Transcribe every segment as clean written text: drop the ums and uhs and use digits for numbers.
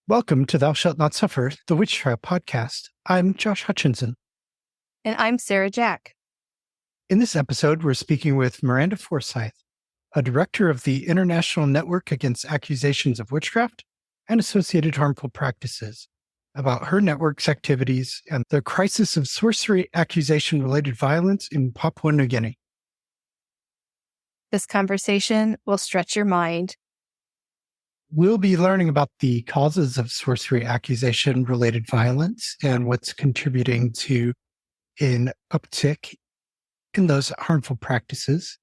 Welcome to Thou Shalt Not Suffer, the Witchcraft podcast. I'm Josh Hutchinson. And I'm Sarah Jack. In this episode, we're speaking with Miranda Forsyth, a director of the International Network Against Accusations of Witchcraft and Associated Harmful Practices, about her network's activities and the crisis of sorcery accusation-related violence in Papua New Guinea. This conversation will stretch your mind. We'll be learning about the causes of sorcery accusation-related violence and what's contributing to an uptick in those harmful practices,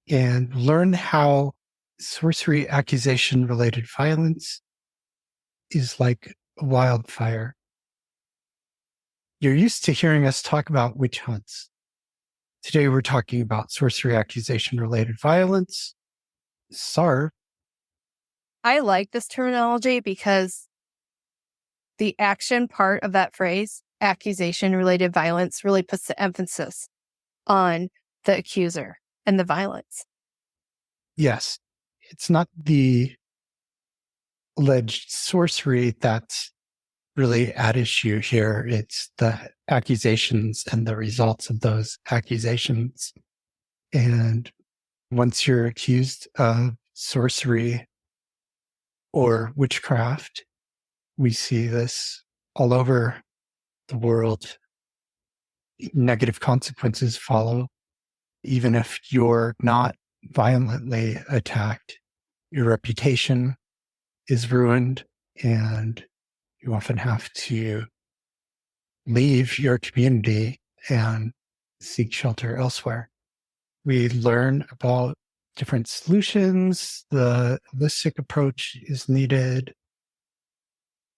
and learn how sorcery accusation-related violence is like a wildfire. You're used to hearing us talk about witch hunts. Today we're talking about sorcery accusation-related violence, SARV. I like this terminology because the action part of that phrase, accusation-related violence, really puts the emphasis on the accuser and the violence. Yes, it's not the alleged sorcery that's really at issue here. It's the accusations and the results of those accusations. And once you're accused of sorcery or witchcraft, we see this all over the world. Negative consequences follow. Even if you're not violently attacked, your reputation is ruined, and you often have to leave your community and seek shelter elsewhere. We learn about different solutions. The holistic approach is needed.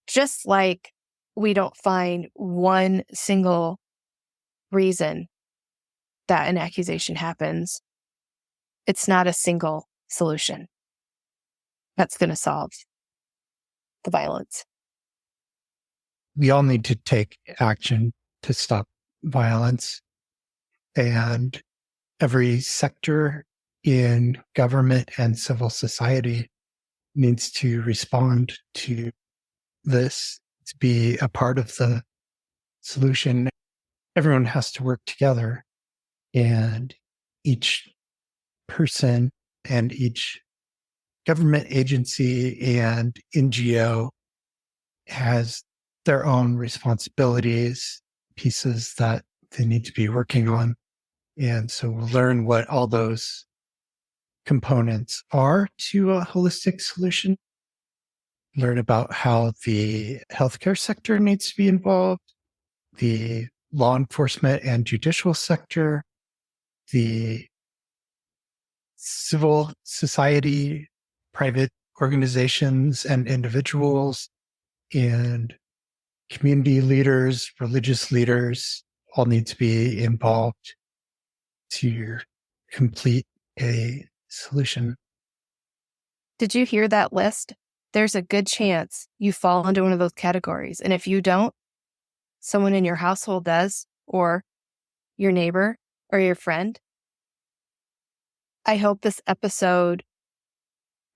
Just like we don't find one single reason that an accusation happens, it's not a single solution that's going to solve the violence. We all need to take action to stop violence, and every sector in government and civil society needs to respond to this to be a part of the solution. Everyone has to work together, and each person and each government agency and NGO has their own responsibilities, pieces that they need to be working on. And so we'll learn what all those components are to a holistic solution. Learn about how the healthcare sector needs to be involved, the law enforcement and judicial sector, the civil society, private organizations and individuals, and community leaders, religious leaders all need to be involved to complete a solution. Did you hear that list? There's a good chance you fall into one of those categories. And if you don't, someone in your household does, or your neighbor or your friend. I hope this episode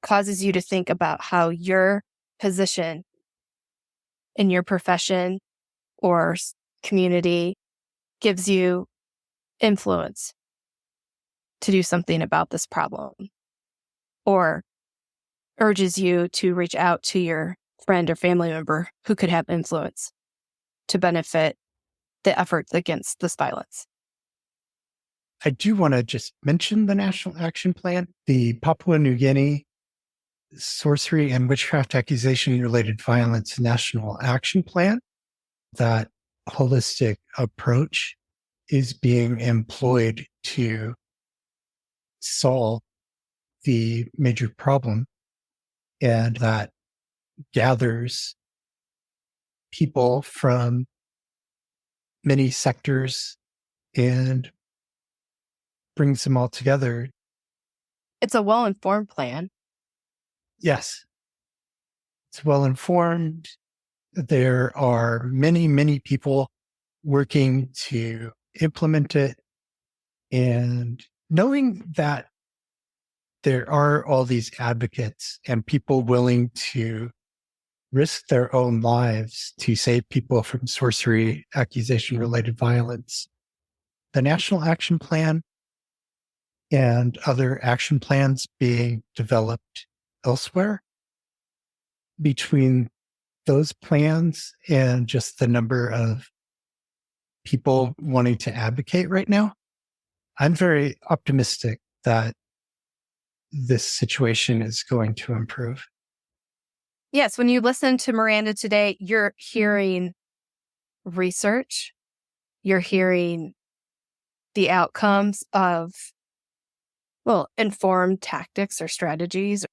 causes you to think about how your position in your profession or community gives you influence to do something about this problem, or urges you to reach out to your friend or family member who could have influence to benefit the efforts against this violence. I do want to just mention the National Action Plan, the Papua New Guinea Sorcery and Witchcraft Accusation-Related Violence National Action Plan. That holistic approach is being employed to solve the major problem, and that gathers people from many sectors and brings them all together. It's a well-informed plan. Yes. It's well-informed. There are many, many people working to implement it, and knowing that there are all these advocates and people willing to risk their own lives to save people from sorcery accusation-related violence. The National Action Plan and other action plans being developed elsewhere, between those plans and just the number of people wanting to advocate right now, I'm very optimistic that this situation is going to improve. Yes, when you listen to Miranda today, you're hearing research, you're hearing the outcomes of, informed tactics or strategies.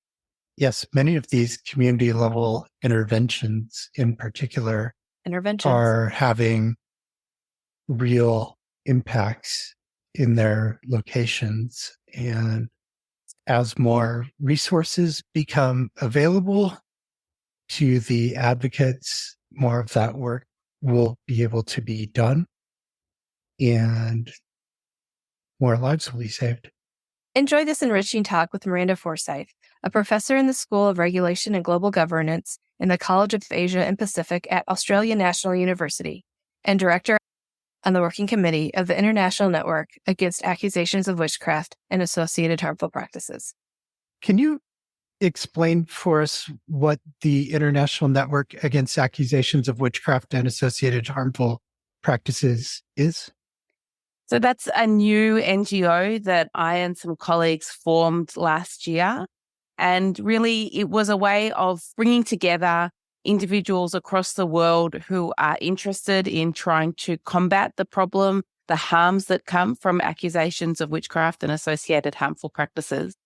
Yes, many of these community level interventions in particular are having real impacts in their locations. And as more resources become available to the advocates, more of that work will be able to be done and more lives will be saved. Enjoy this enriching talk with Miranda Forsyth, a professor in the School of Regulation and Global Governance in the College of Asia and Pacific at Australia National University, and director on the Working Committee of the International Network Against Accusations of Witchcraft and Associated Harmful Practices. Can you explain for us what the International Network Against Accusations of Witchcraft and Associated Harmful Practices is? So that's a new NGO that I and some colleagues formed last year. And really, it was a way of bringing together individuals across the world who are interested in trying to combat the problem, the harms that come from accusations of witchcraft and associated harmful practices.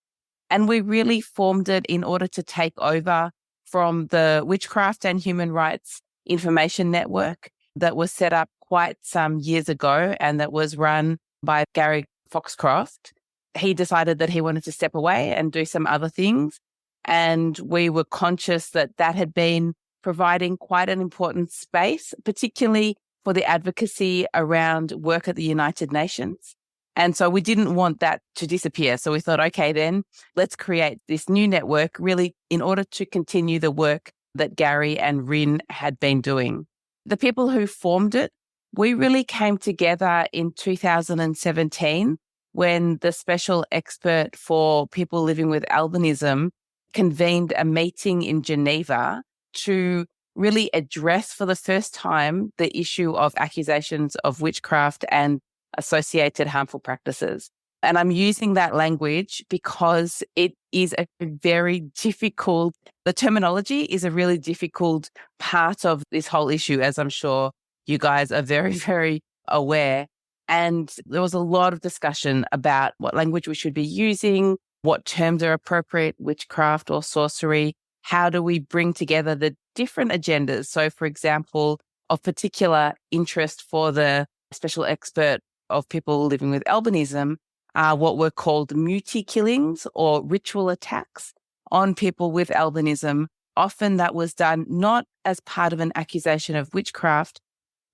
And we really formed it in order to take over from the Witchcraft and Human Rights Information Network that was set up quite some years ago and that was run by Gary Foxcroft. He decided that he wanted to step away and do some other things. And we were conscious that that had been providing quite an important space, particularly for the advocacy around work at the United Nations. And so we didn't want that to disappear. So we thought, okay, then let's create this new network really in order to continue the work that Gary and Rin had been doing. The people who formed it, we really came together in 2017 when the special expert for people living with albinism convened a meeting in Geneva to really address for the first time the issue of accusations of witchcraft and associated harmful practices. And I'm using that language because it is a very difficult, the terminology is a really difficult part of this whole issue, as I'm sure you guys are very, very aware. And there was a lot of discussion about what language we should be using, what terms are appropriate, witchcraft or sorcery. How do we bring together the different agendas? So, for example, of particular interest for the special expert of people living with albinism are what were called muti killings or ritual attacks on people with albinism. Often that was done not as part of an accusation of witchcraft,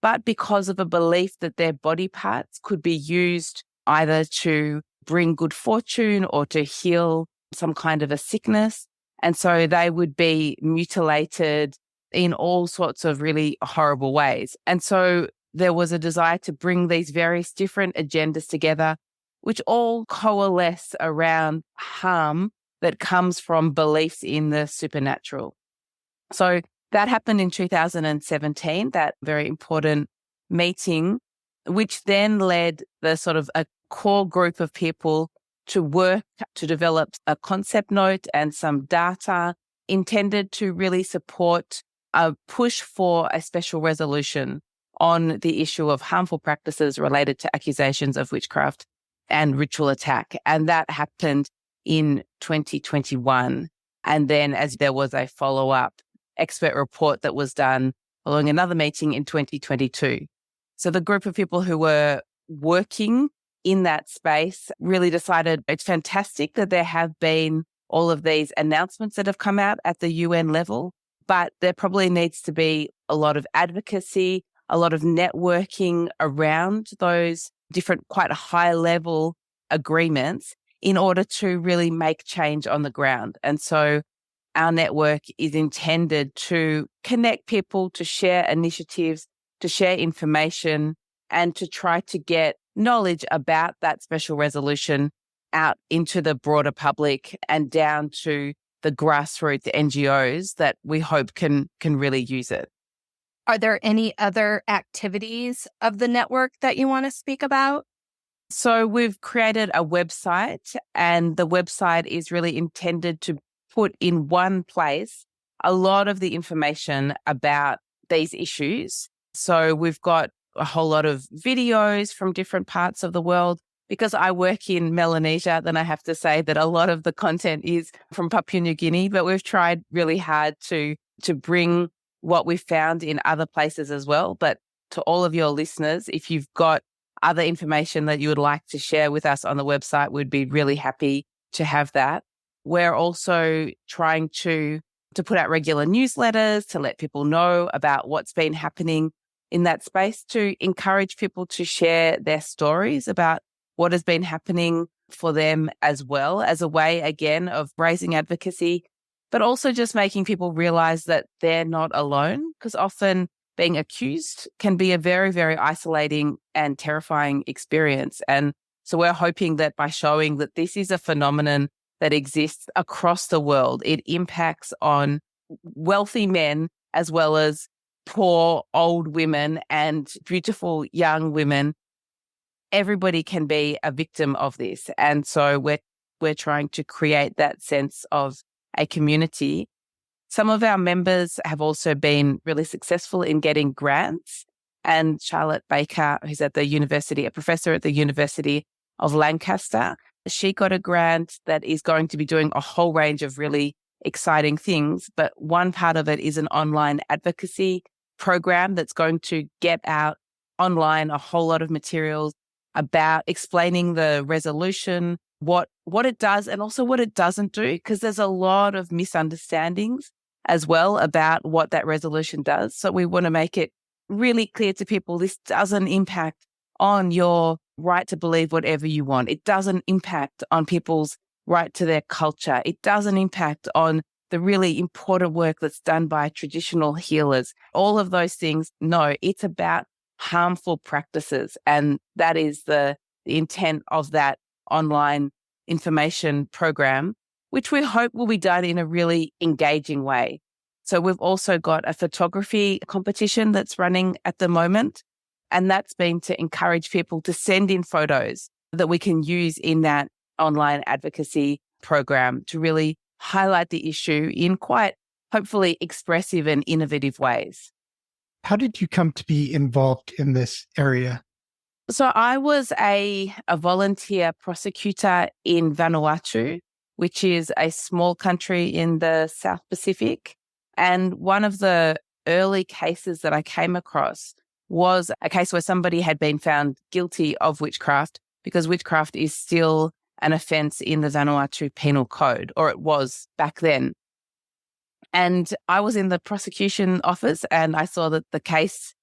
but because of a belief that their body parts could be used either to bring good fortune or to heal some kind of a sickness. And so they would be mutilated in all sorts of really horrible ways. And so there was a desire to bring these various different agendas together, which all coalesce around harm that comes from beliefs in the supernatural. So that happened in 2017, that very important meeting, which then led the sort of a core group of people to work to develop a concept note and some data intended to really support a push for a special resolution on the issue of harmful practices related to accusations of witchcraft and ritual attack. And that happened in 2021. And then as there was a follow-up expert report that was done following another meeting in 2022. So the group of people who were working in that space really decided it's fantastic that there have been all of these announcements that have come out at the UN level, but there probably needs to be a lot of advocacy, a lot of networking around those different quite high level agreements in order to really make change on the ground. And so our network is intended to connect people, to share initiatives, to share information, and to try to get knowledge about that special resolution out into the broader public and down to the grassroots NGOs that we hope can really use it. Are there any other activities of the network that you want to speak about? So we've created a website, and the website is really intended to put in one place a lot of the information about these issues. So we've got a whole lot of videos from different parts of the world. Because I work in Melanesia, then I have to say that a lot of the content is from Papua New Guinea, but we've tried really hard to bring what we've found in other places as well. But to all of your listeners, if you've got other information that you would like to share with us on the website, we'd be really happy to have that. We're also trying to put out regular newsletters to let people know about what's been happening in that space, to encourage people to share their stories about what has been happening for them, as well as a way, again, of raising advocacy, but also just making people realize that they're not alone, because often being accused can be a very, very isolating and terrifying experience. And so we're hoping that by showing that this is a phenomenon that exists across the world, it impacts on wealthy men as well as poor old women and beautiful young women. Everybody can be a victim of this. And so we're trying to create that sense of a community. Some of our members have also been really successful in getting grants. And Charlotte Baker, who's at the university, a professor at the University of Lancaster, she got a grant that is going to be doing a whole range of really exciting things. But one part of it is an online advocacy program that's going to get out online a whole lot of materials about explaining the resolution, what it does and also what it doesn't do, because there's a lot of misunderstandings as well about what that resolution does. So we want to make it really clear to people, this doesn't impact on your right to believe whatever you want. It doesn't impact on people's right to their culture. It doesn't impact on the really important work that's done by traditional healers. All of those things, no, it's about harmful practices. And that is the intent of that online information program, which we hope will be done in a really engaging way. So we've also got a photography competition that's running at the moment, and that's been to encourage people to send in photos that we can use in that online advocacy program to really highlight the issue in quite, hopefully, expressive and innovative ways. How did you come to be involved in this area? So I was a volunteer prosecutor in Vanuatu, which is a small country in the South Pacific. And one of the early cases that I came across was a case where somebody had been found guilty of witchcraft, because witchcraft is still an offence in the Vanuatu Penal Code, or it was back then. And I was in the prosecution office and I saw that the case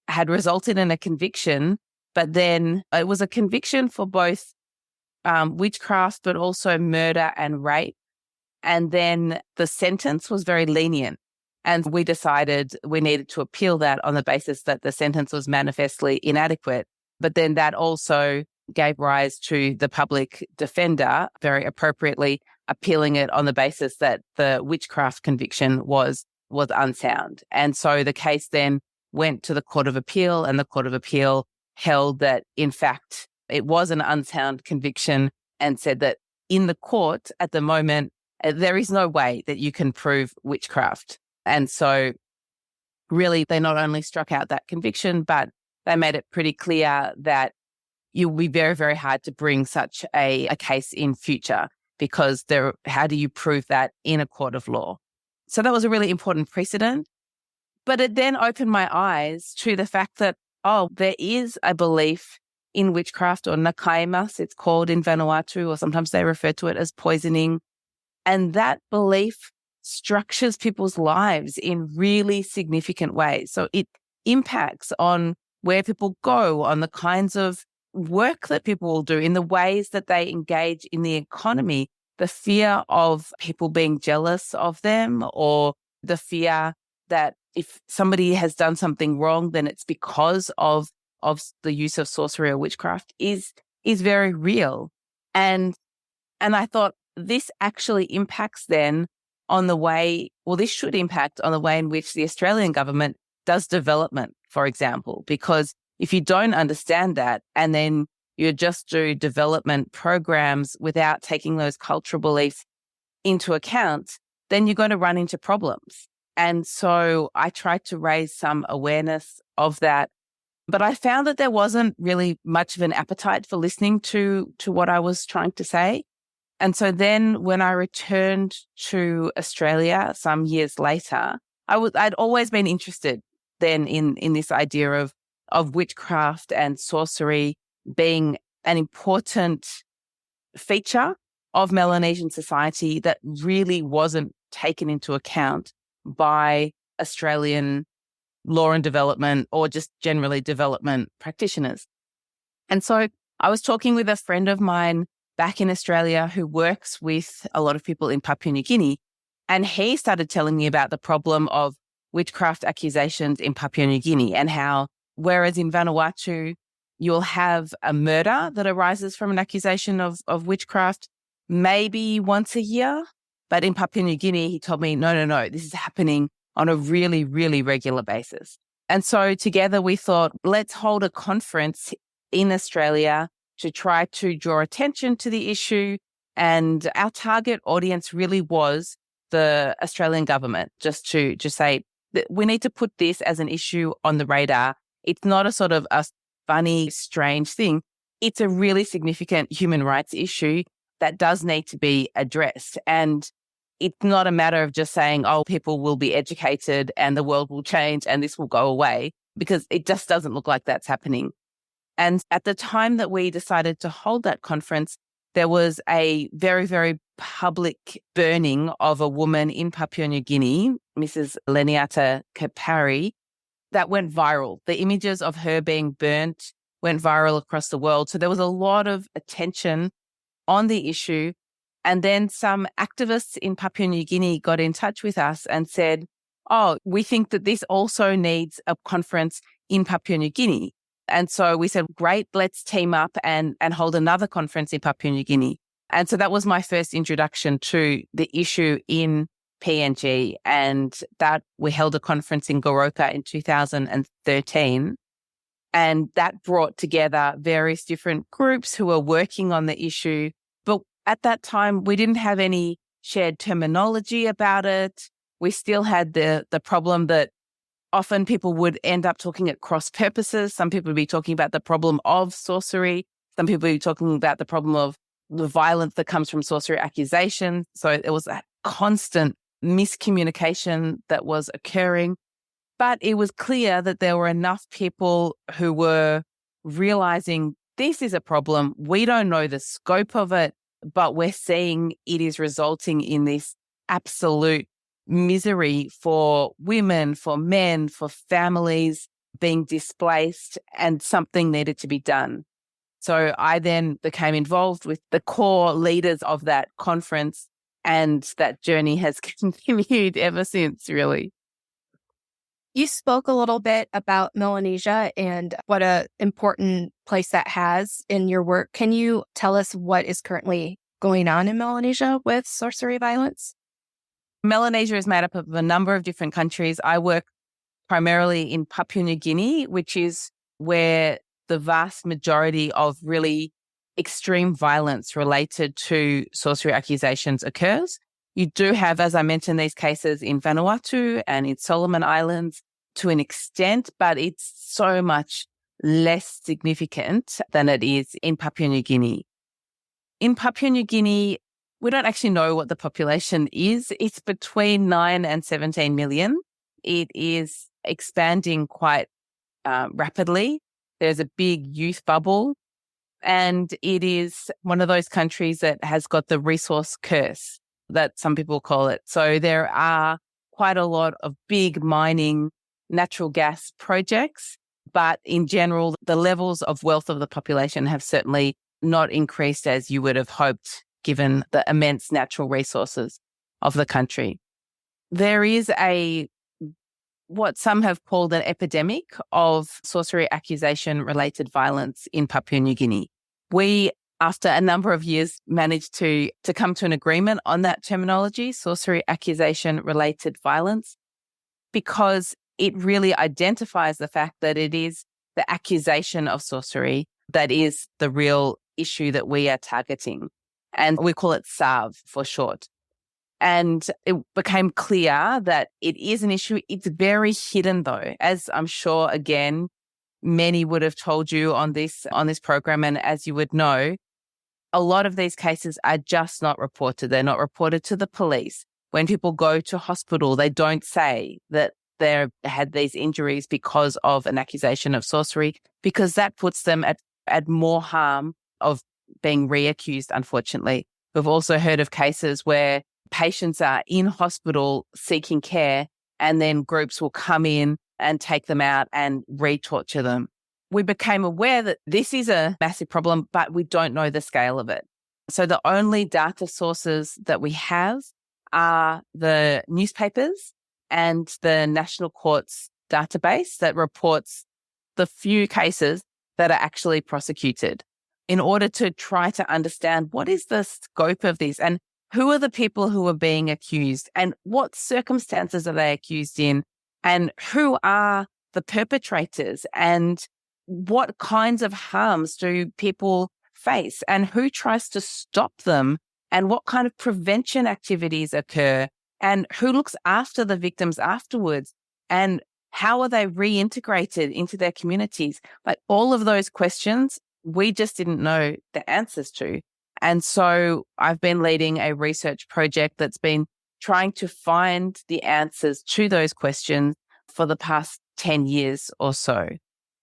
had resulted in a conviction, but then it was a conviction for both witchcraft, but also murder and rape. And then the sentence was very lenient. And we decided we needed to appeal that on the basis that the sentence was manifestly inadequate. But then that also gave rise to the public defender, very appropriately appealing it on the basis that the witchcraft conviction was unsound. And so the case then went to the Court of Appeal, and the Court of Appeal held that, in fact, it was an unsound conviction, and said that in the court at the moment, there is no way that you can prove witchcraft. And so really, they not only struck out that conviction, but they made it pretty clear that it will be very, very hard to bring such a case in future, because how do you prove that in a court of law? So that was a really important precedent. But it then opened my eyes to the fact that, there is a belief in witchcraft, or nakaimas, it's called in Vanuatu, or sometimes they refer to it as poisoning. And that belief structures people's lives in really significant ways. So it impacts on where people go, on the kinds of work that people will do, in the ways that they engage in the economy. the fear of people being jealous of them, or the fear that if somebody has done something wrong, then it's because of the use of sorcery or witchcraft is very real. And I thought this actually impacts then on the way, well, this should impact on the way in which the Australian government does development, for example, because if you don't understand that and then you just do development programs without taking those cultural beliefs into account, then you're going to run into problems. And so I tried to raise some awareness of that. But I found that there wasn't really much of an appetite for listening to what I was trying to say. And so then when I returned to Australia some years later, I'd always been interested then in this idea of witchcraft and sorcery being an important feature of Melanesian society that really wasn't taken into account by Australian law and development or just generally development practitioners. And so I was talking with a friend of mine back in Australia who works with a lot of people in Papua New Guinea, and he started telling me about the problem of witchcraft accusations in Papua New Guinea and how, whereas in Vanuatu, you'll have a murder that arises from an accusation of witchcraft maybe once a year. But in Papua New Guinea, he told me, no, this is happening on a really, really regular basis. And so together we thought, let's hold a conference in Australia to try to draw attention to the issue. And our target audience really was the Australian government, just to say that we need to put this as an issue on the radar. It's not a sort of a funny, strange thing. It's a really significant human rights issue that does need to be addressed. And it's not a matter of just saying, oh, people will be educated and the world will change and this will go away, because it just doesn't look like that's happening. And at the time that we decided to hold that conference, there was a very, very public burning of a woman in Papua New Guinea, Mrs. Leniata Kapari, that went viral. The images of her being burnt went viral across the world. So there was a lot of attention on the issue. And then some activists in Papua New Guinea got in touch with us and said, oh, we think that this also needs a conference in Papua New Guinea. And so we said, great, let's team up and hold another conference in Papua New Guinea. And so that was my first introduction to the issue in PNG. And that we held a conference in Goroka in 2013. And that brought together various different groups who were working on the issue. But at that time, we didn't have any shared terminology about it. We still had the problem that often people would end up talking at cross purposes. Some people would be talking about the problem of sorcery. Some people would be talking about the problem of the violence that comes from sorcery accusations. So it was a constant miscommunication that was occurring. But it was clear that there were enough people who were realizing this is a problem. We don't know the scope of it, but we're seeing it is resulting in this absolute misery for women, for men, for families being displaced, and something needed to be done. So I then became involved with the core leaders of that conference, and that journey has continued ever since, really. You spoke a little bit about Melanesia and what an important place that has in your work. Can you tell us what is currently going on in Melanesia with sorcery violence? Melanesia is made up of a number of different countries. I work primarily in Papua New Guinea, which is where the vast majority of really extreme violence related to sorcery accusations occurs. You do have, as I mentioned, these cases in Vanuatu and in Solomon Islands to an extent, but it's so much less significant than it is in Papua New Guinea. In Papua New Guinea, we don't actually know what the population is. It's between 9 and 17 million. It is expanding quite rapidly. There's a big youth bubble, and it is one of those countries that has got the resource curse that some people call it. So there are quite a lot of big mining natural gas projects, but in general, the levels of wealth of the population have certainly not increased as you would have hoped given the immense natural resources of the country. There is what some have called an epidemic of sorcery accusation-related violence in Papua New Guinea. We, after a number of years, managed to come to an agreement on that terminology, sorcery accusation-related violence, because it really identifies the fact that it is the accusation of sorcery that is the real issue that we are targeting. And we call it SARV for short. And it became clear that it is an issue. It's very hidden, though, as I'm sure, again, many would have told you on this program. And as you would know, a lot of these cases are just not reported. They're not reported to the police. When people go to hospital, they don't say that they had these injuries because of an accusation of sorcery, because that puts them at more harm of being reaccused, unfortunately. We've also heard of cases where patients are in hospital seeking care, and then groups will come in and take them out and re-torture them. We became aware that this is a massive problem, but we don't know the scale of it. So the only data sources that we have are the newspapers and the National Courts database that reports the few cases that are actually prosecuted, in order to try to understand what is the scope of this and who are the people who are being accused and what circumstances are they accused in and who are the perpetrators and what kinds of harms do people face and who tries to stop them and what kind of prevention activities occur and who looks after the victims afterwards and how are they reintegrated into their communities. Like all of those questions, we just didn't know the answers to. And so I've been leading a research project that's been trying to find the answers to those questions for the past 10 years or so.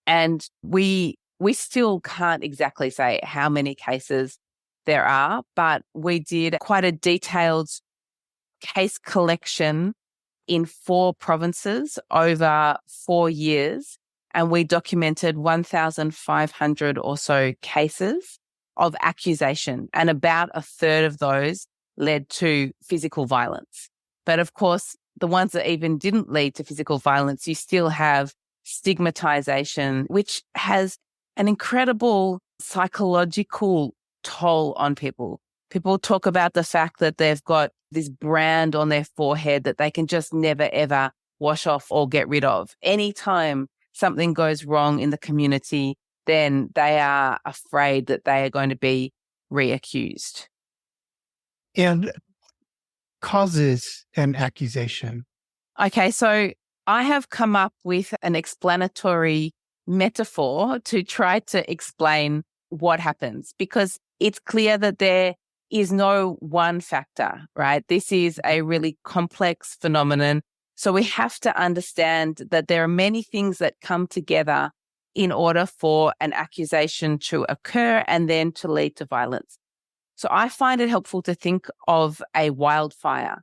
And we still can't exactly say how many cases there are, but we did quite a detailed case collection in 4 provinces over 4 years. And we documented 1,500 or so cases of accusation, and about a third of those led to physical violence. But of course, the ones that even didn't lead to physical violence, you still have stigmatization, which has an incredible psychological toll on people. People talk about the fact that they've got this brand on their forehead that they can just never, ever wash off or get rid of. Anytime something goes wrong in the community, then they are afraid that they are going to be reaccused. And causes an accusation. Okay, so I have come up with an explanatory metaphor to try to explain what happens, because it's clear that there is no one factor, right? This is a really complex phenomenon. So we have to understand that there are many things that come together in order for an accusation to occur and then to lead to violence. So I find it helpful to think of a wildfire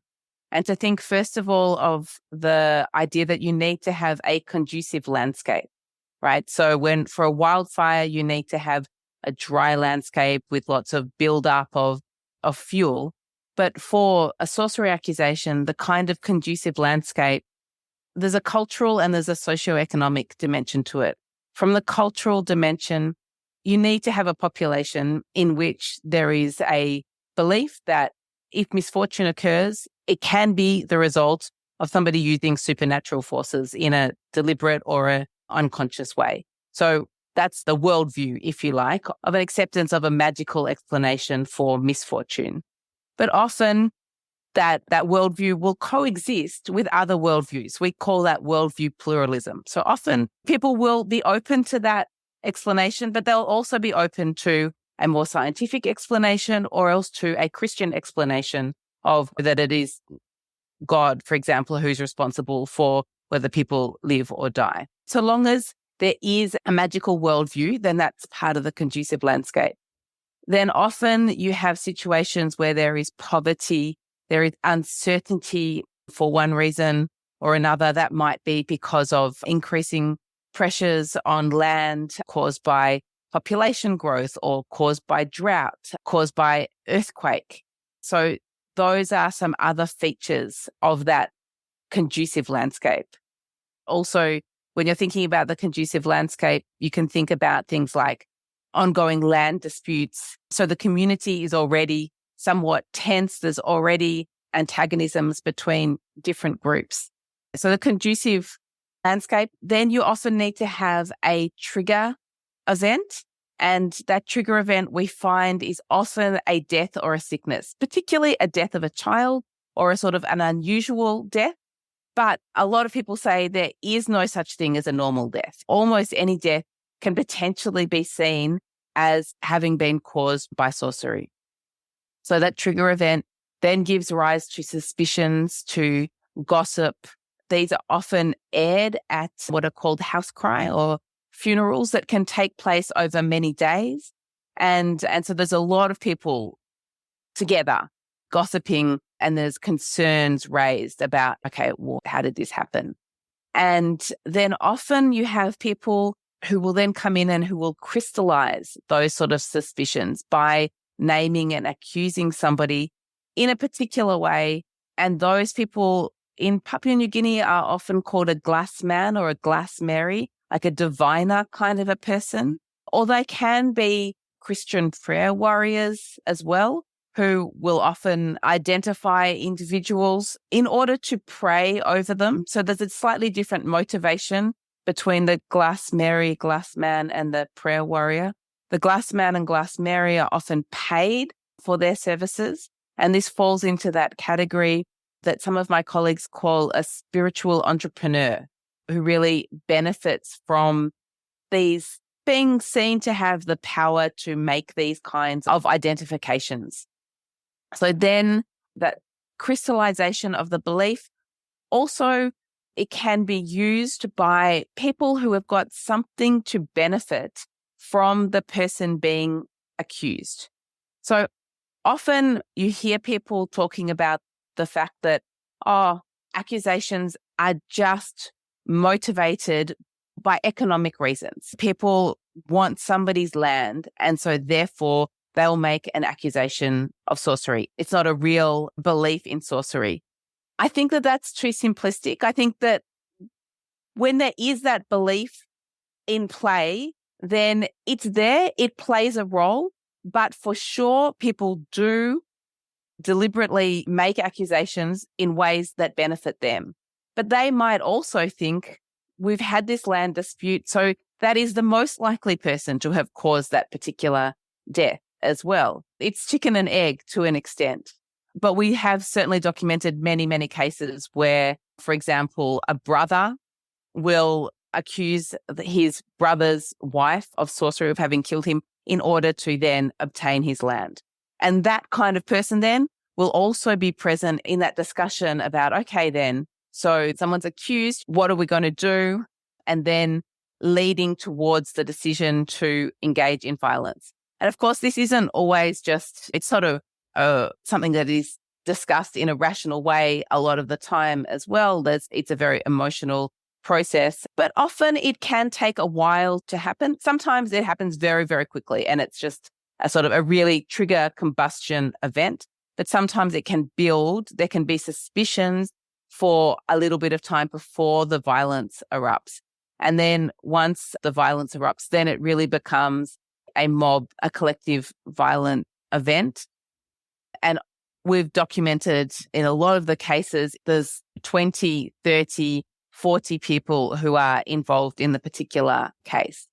and to think, first of all, of the idea that you need to have a conducive landscape, right? So for a wildfire, you need to have a dry landscape with lots of buildup of fuel. But for a sorcery accusation, the kind of conducive landscape, there's a cultural and there's a socioeconomic dimension to it. From the cultural dimension, you need to have a population in which there is a belief that if misfortune occurs, it can be the result of somebody using supernatural forces in a deliberate or an unconscious way. So that's the worldview, if you like, of an acceptance of a magical explanation for misfortune. But often that worldview will coexist with other worldviews. We call that worldview pluralism. So often people will be open to that explanation, but they'll also be open to a more scientific explanation or else to a Christian explanation of that it is God, for example, who's responsible for whether people live or die. So long as there is a magical worldview, then that's part of the conducive landscape. Then often you have situations where there is poverty, there is uncertainty for one reason or another. That might be because of increasing pressures on land caused by population growth or caused by drought, caused by earthquake. So those are some other features of that conducive landscape. Also, when you're thinking about the conducive landscape, you can think about things like ongoing land disputes. So the community is already somewhat tense. There's already antagonisms between different groups. So the conducive landscape, then you often need to have a trigger event. And that trigger event we find is often a death or a sickness, particularly a death of a child or a sort of an unusual death. But a lot of people say there is no such thing as a normal death. Almost any death can potentially be seen as having been caused by sorcery. So that trigger event then gives rise to suspicions, to gossip. These are often aired at what are called house cry or funerals that can take place over many days. And so there's a lot of people together gossiping, and there's concerns raised about, okay, well, how did this happen? And then often you have people who will then come in and who will crystallize those sort of suspicions by naming and accusing somebody in a particular way. And those people in Papua New Guinea are often called a glass man or a glass Mary, like a diviner kind of a person. Or they can be Christian prayer warriors as well, who will often identify individuals in order to pray over them. So there's a slightly different motivation between the glass Mary, glass man, and the prayer warrior. The glass man and glass Mary are often paid for their services. And this falls into that category that some of my colleagues call a spiritual entrepreneur, who really benefits from these being seen to have the power to make these kinds of identifications. So then that crystallization of the belief, also it can be used by people who have got something to benefit from the person being accused. So often you hear people talking about the fact that, accusations are just motivated by economic reasons. People want somebody's land, and so therefore they'll make an accusation of sorcery. It's not a real belief in sorcery. I think that that's too simplistic. I think that when there is that belief in play, then it's there, it plays a role, but for sure people do deliberately make accusations in ways that benefit them. But they might also think, we've had this land dispute, so that is the most likely person to have caused that particular death as well. It's chicken and egg to an extent. But we have certainly documented many, many cases where, for example, a brother will accuse his brother's wife of sorcery, of having killed him, in order to then obtain his land. And that kind of person then will also be present in that discussion about, okay, then, so someone's accused, what are we going to do? And then leading towards the decision to engage in violence. And of course, this isn't always just, it's sort of something that is discussed in a rational way a lot of the time as well. It's a very emotional process, but often it can take a while to happen. Sometimes it happens very, very quickly, and it's just a sort of a really trigger combustion event. But sometimes it can build, there can be suspicions for a little bit of time before the violence erupts. And then once the violence erupts, then it really becomes a mob, a collective violent event. And we've documented in a lot of the cases, there's 20, 30, 40 people who are involved in the particular case.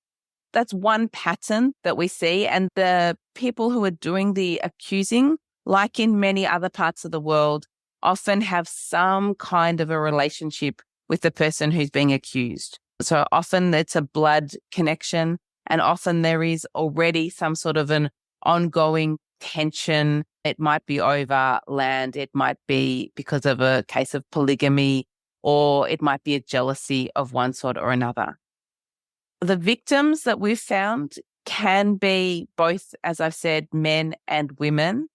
That's one pattern that we see. And the people who are doing the accusing, like in many other parts of the world, often have some kind of a relationship with the person who's being accused. So often it's a blood connection, and often there is already some sort of an ongoing tension. It might be over land, it might be because of a case of polygamy, or it might be a jealousy of one sort or another. The victims that we've found can be both, as I've said, men and women.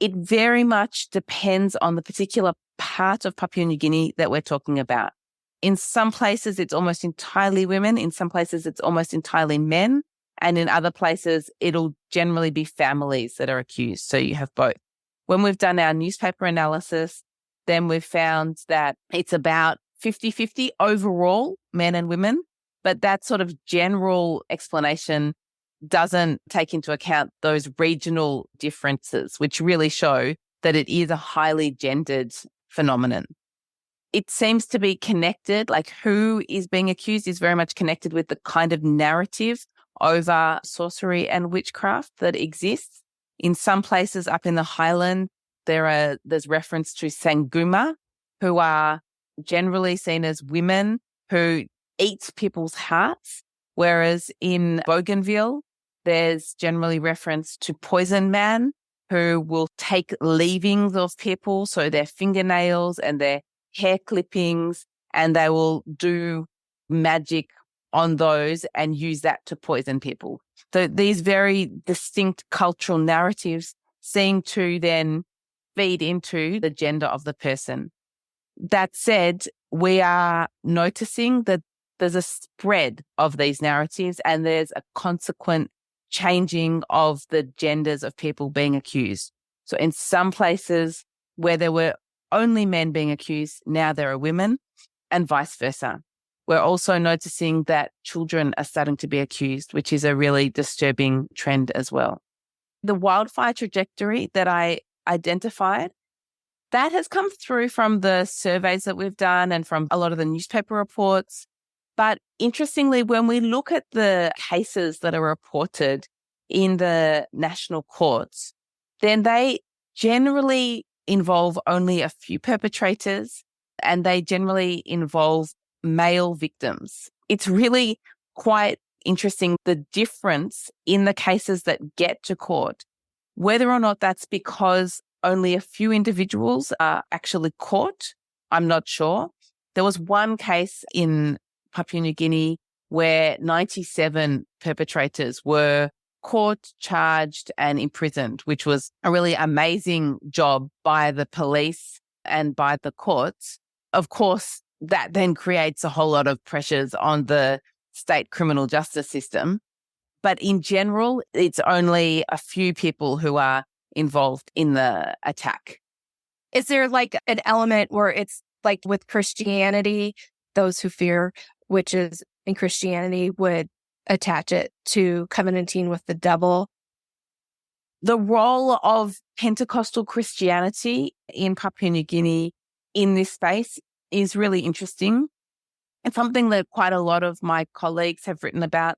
It very much depends on the particular part of Papua New Guinea that we're talking about. In some places, it's almost entirely women. In some places, it's almost entirely men. And in other places, it'll generally be families that are accused. So you have both. When we've done our newspaper analysis, then we've found that it's about 50-50 overall, men and women. But that sort of general explanation doesn't take into account those regional differences, which really show that it is a highly gendered phenomenon. It seems to be connected, like who is being accused is very much connected with the kind of narrative over sorcery and witchcraft that exists. In some places up in the highland, there's reference to Sanguma, who are generally seen as women who eat people's hearts, whereas in Bougainville, there's generally reference to Poison Man, who will take leavings of people, so their fingernails and their hair clippings, and they will do magic on those and use that to poison people. So these very distinct cultural narratives seem to then feed into the gender of the person. That said, we are noticing that there's a spread of these narratives and there's a consequent changing of the genders of people being accused. So in some places where there were only men being accused, now there are women, and vice versa. We're also noticing that children are starting to be accused, which is a really disturbing trend as well. The wildfire trajectory that I identified, that has come through from the surveys that we've done and from a lot of the newspaper reports. But interestingly, when we look at the cases that are reported in the national courts, then they generally involve only a few perpetrators and they generally involve male victims. It's really quite interesting, the difference in the cases that get to court, whether or not that's because only a few individuals are actually caught. I'm not sure. There was one case in Papua New Guinea where 97 perpetrators were caught, charged, and imprisoned, which was a really amazing job by the police and by the courts. Of course, that then creates a whole lot of pressures on the state criminal justice system. But in general, it's only a few people who are involved in the attack. Is there like an element where it's like with Christianity, those who fear witches in Christianity would attach it to covenanting with the devil? The role of Pentecostal Christianity in Papua New Guinea in this space is really interesting. It's something that quite a lot of my colleagues have written about,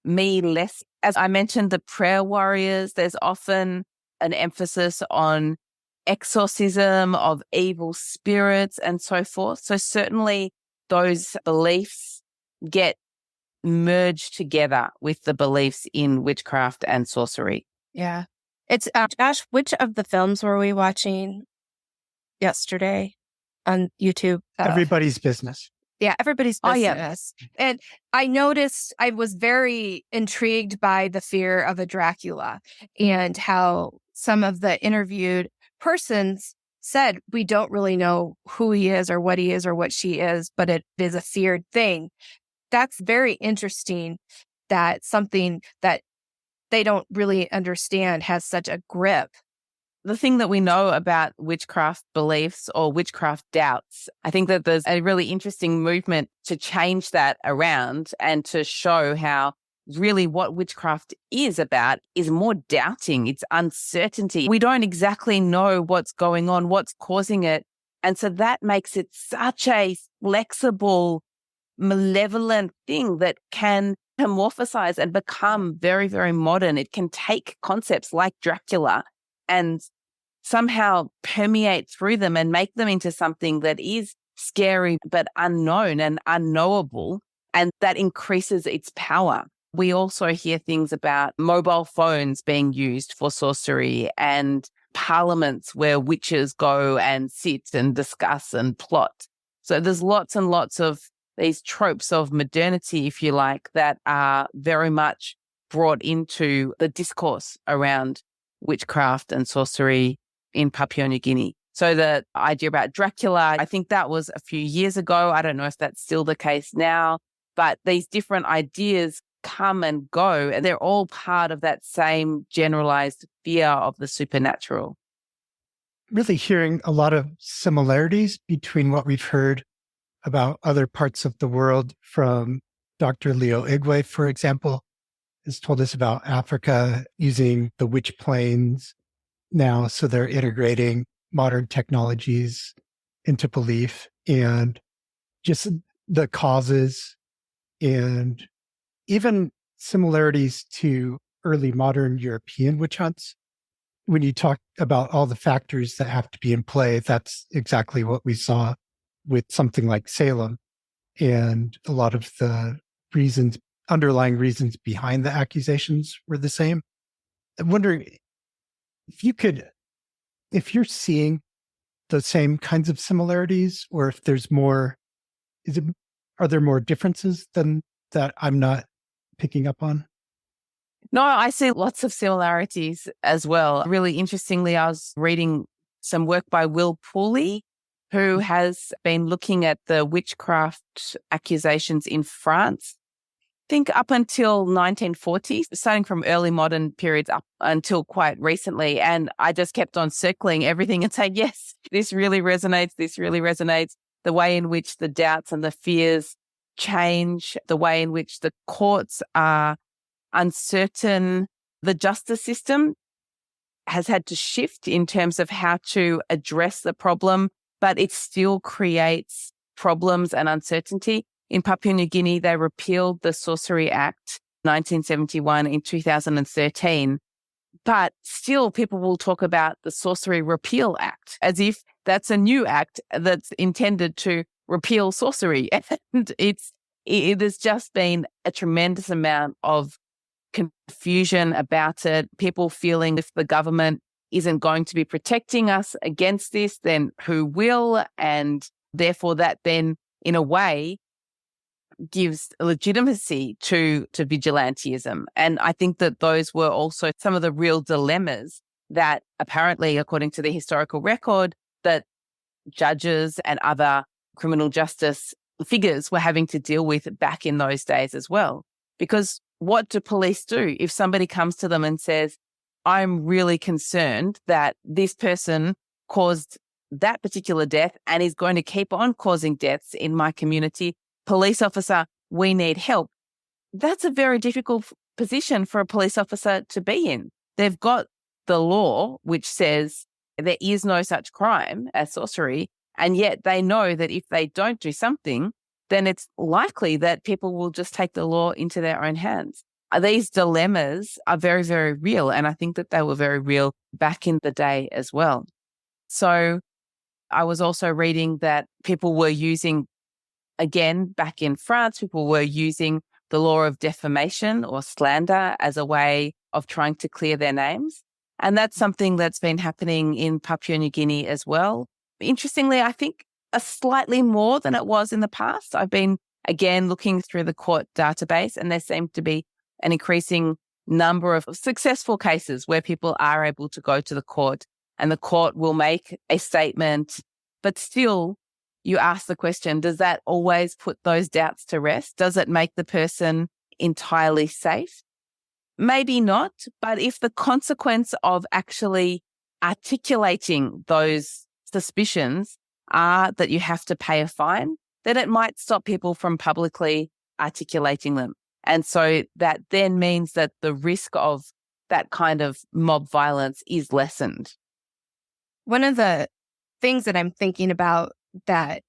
me less. As I mentioned, the prayer warriors, there's often an emphasis on exorcism of evil spirits and so forth. So certainly those beliefs get merged together with the beliefs in witchcraft and sorcery. Yeah. It's, Josh, which of the films were we watching yesterday on YouTube? Everybody's Business. Yeah, Everybody's Business. Oh, yeah. And I noticed I was very intrigued by the fear of a Dracula and how some of the interviewed persons said, we don't really know who he is or what she is, but it is a feared thing. That's very interesting that something that they don't really understand has such a grip. The thing that we know about witchcraft beliefs or witchcraft doubts, I think that there's a really interesting movement to change that around and to show how really what witchcraft is about is more doubting. It's uncertainty. We don't exactly know what's going on, what's causing it. And so that makes it such a flexible, malevolent thing that can metamorphosize and become very, very modern. It can take concepts like Dracula and somehow permeate through them and make them into something that is scary but unknown and unknowable, and that increases its power. We also hear things about mobile phones being used for sorcery and parliaments where witches go and sit and discuss and plot. So there's lots and lots of these tropes of modernity, if you like, that are very much brought into the discourse around witchcraft and sorcery in Papua New Guinea. So the idea about Dracula, I think that was a few years ago. I don't know if that's still the case now, but these different ideas come and go, and they're all part of that same generalized fear of the supernatural. Really hearing a lot of similarities between what we've heard about other parts of the world from Dr. Leo Igwe, for example, has told us about Africa using the witch plains now. So they're integrating modern technologies into belief, and just the causes and even similarities to early modern European witch hunts. When you talk about all the factors that have to be in play, that's exactly what we saw with something like Salem, and a lot of the underlying reasons behind the accusations were the same. I'm wondering if you're seeing the same kinds of similarities, or if there's more, are there more differences than that I'm not picking up on? No, I see lots of similarities as well. Really interestingly, I was reading some work by Will Pooley, who has been looking at the witchcraft accusations in France. I think up until 1940s, starting from early modern periods up until quite recently. And I just kept on circling everything and saying, yes, this really resonates. This really resonates. The way in which the doubts and the fears change, the way in which the courts are uncertain. The justice system has had to shift in terms of how to address the problem, but it still creates problems and uncertainty. In Papua New Guinea, they repealed the Sorcery Act 1971 in 2013, but still people will talk about the Sorcery Repeal Act as if that's a new act that's intended to repeal sorcery. And it has just been a tremendous amount of confusion about it, people feeling if the government isn't going to be protecting us against this, then who will? And therefore that then, in a way, gives legitimacy to vigilantism. And I think that those were also some of the real dilemmas that apparently, according to the historical record, that judges and other criminal justice figures were having to deal with back in those days as well. Because what do police do if somebody comes to them and says, I'm really concerned that this person caused that particular death and is going to keep on causing deaths in my community? Police officer, we need help. That's a very difficult position for a police officer to be in. They've got the law, which says there is no such crime as sorcery, and yet they know that if they don't do something, then it's likely that people will just take the law into their own hands. These dilemmas are very, very real, and I think that they were very real back in the day as well. So I was also reading that people were using, again, back in France, people were using the law of defamation or slander as a way of trying to clear their names. And that's something that's been happening in Papua New Guinea as well. Interestingly, I think a slightly more than it was in the past. I've been, again, looking through the court database, and there seems to be an increasing number of successful cases where people are able to go to the court and the court will make a statement. But still, you ask the question, does that always put those doubts to rest? Does it make the person entirely safe? Maybe not, but if the consequence of actually articulating those suspicions are that you have to pay a fine, then it might stop people from publicly articulating them. And so that then means that the risk of that kind of mob violence is lessened. One of the things that I'm thinking about that,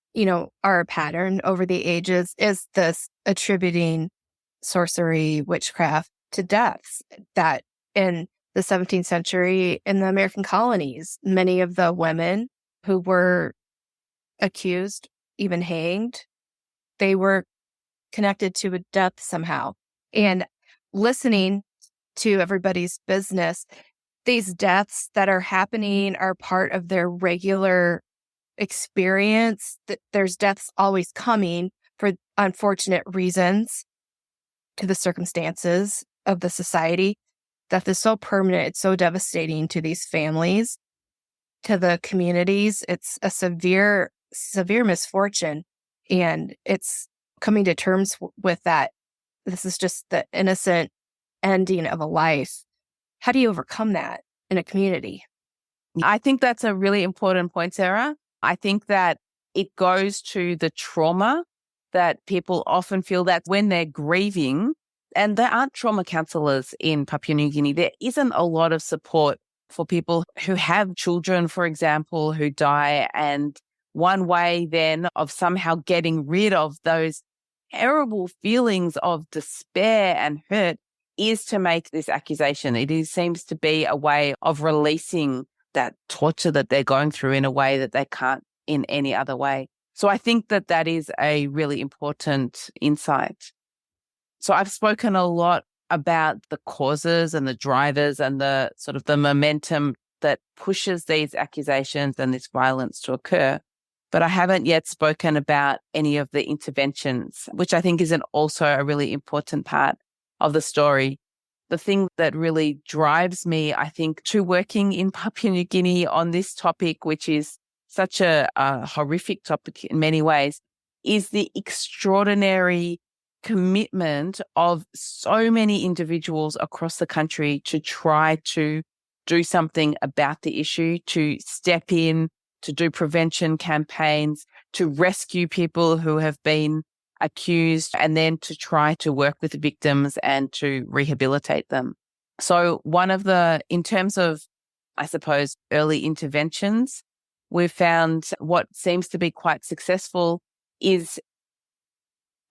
are a pattern over the ages is this attributing sorcery, witchcraft to deaths. That in the 17th century in the American colonies, many of the women who were accused, even hanged, they were connected to a death somehow. And listening to everybody's business, these deaths that are happening are part of their regular experience. That there's deaths always coming for unfortunate reasons to the circumstances of the society. Death is so permanent, it's so devastating to these families, to the communities. It's a severe misfortune, and it's coming to terms with that this is just the innocent ending of a life. How do you overcome that in a community? I think that's a really important point, Sarah. I think that it goes to the trauma that people often feel that when they're grieving, and there aren't trauma counselors in Papua New Guinea, there isn't a lot of support for people who have children, for example, who die. And one way then of somehow getting rid of those terrible feelings of despair and hurt is to make this accusation. Seems to be a way of releasing that torture that they're going through in a way that they can't in any other way. So I think that that is a really important insight. So I've spoken a lot about the causes and the drivers and the sort of the momentum that pushes these accusations and this violence to occur. But I haven't yet spoken about any of the interventions, which I think is also a really important part of the story. The thing that really drives me, I think, to working in Papua New Guinea on this topic, which is such a horrific topic in many ways, is the extraordinary commitment of so many individuals across the country to try to do something about the issue, to step in, to do prevention campaigns, to rescue people who have been accused, and then to try to work with the victims and to rehabilitate them. So in terms of, I suppose, early interventions, we've found what seems to be quite successful is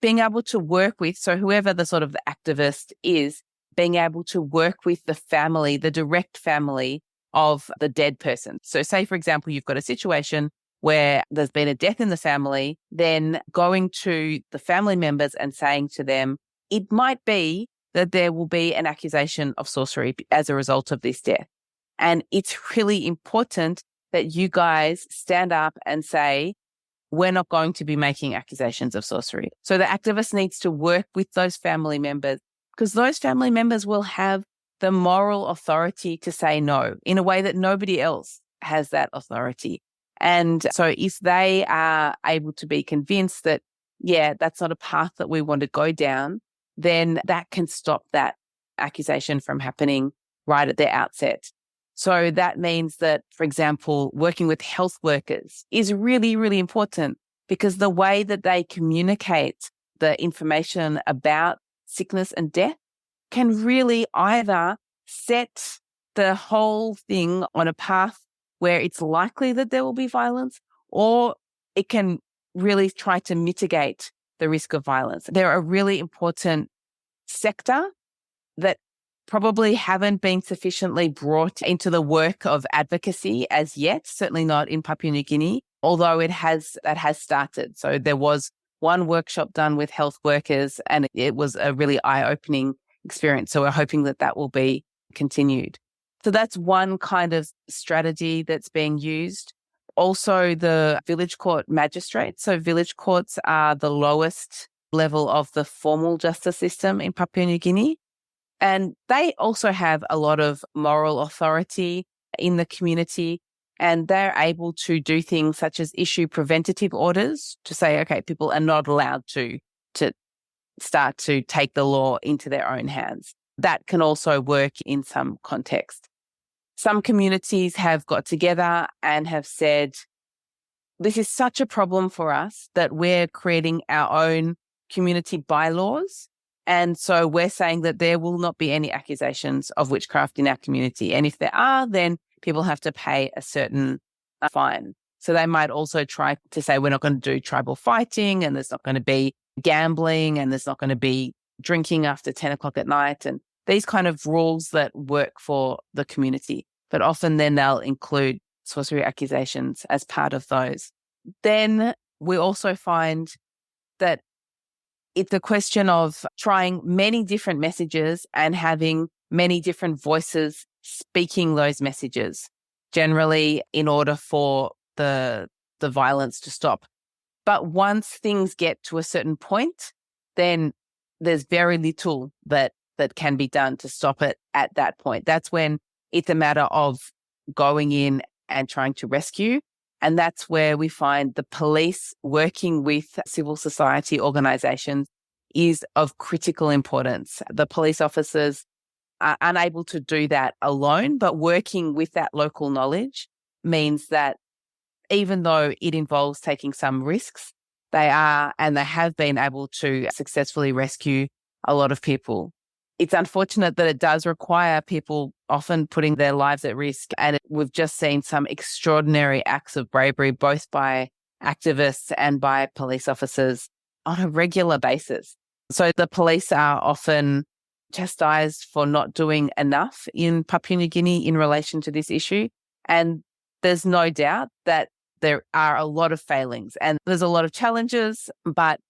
being able to work with, so whoever the sort of the activist is, being able to work with the family, the direct family of the dead person. So say, for example, you've got a situation where there's been a death in the family, then going to the family members and saying to them, it might be that there will be an accusation of sorcery as a result of this death. And it's really important that you guys stand up and say, we're not going to be making accusations of sorcery. So the activist needs to work with those family members, because those family members will have the moral authority to say no in a way that nobody else has that authority. And so if they are able to be convinced that, yeah, that's not a path that we want to go down, then that can stop that accusation from happening right at the outset. So that means that, for example, working with health workers is really, really important, because the way that they communicate the information about sickness and death can really either set the whole thing on a path where it's likely that there will be violence, or it can really try to mitigate the risk of violence. They're a really important sector that probably haven't been sufficiently brought into the work of advocacy as yet, certainly not in Papua New Guinea, although that has started. So there was one workshop done with health workers, and it was a really eye-opening experience. So we're hoping that that will be continued. So that's one kind of strategy that's being used. Also, the village court magistrates. So village courts are the lowest level of the formal justice system in Papua New Guinea. And they also have a lot of moral authority in the community, and they're able to do things such as issue preventative orders to say, okay, people are not allowed to start to take the law into their own hands. That can also work in some context. Some communities have got together and have said, this is such a problem for us that we're creating our own community bylaws. And so we're saying that there will not be any accusations of witchcraft in our community. And if there are, then people have to pay a certain fine. So they might also try to say, we're not going to do tribal fighting, and there's not going to be gambling, and there's not going to be drinking after 10 o'clock at night, and these kind of rules that work for the community. But often then they'll include sorcery accusations as part of those. Then we also find that it's a question of trying many different messages and having many different voices speaking those messages, generally in order for the violence to stop. But once things get to a certain point, then there's very little that can be done to stop it at that point. That's when it's a matter of going in and trying to rescue. And that's where we find the police working with civil society organizations is of critical importance. The police officers are unable to do that alone, but working with that local knowledge means that even though it involves taking some risks, they are and they have been able to successfully rescue a lot of people. It's unfortunate that it does require people often putting their lives at risk. And we've just seen some extraordinary acts of bravery, both by activists and by police officers on a regular basis. So the police are often chastised for not doing enough in Papua New Guinea in relation to this issue. And there's no doubt that there are a lot of failings and there's a lot of challenges, but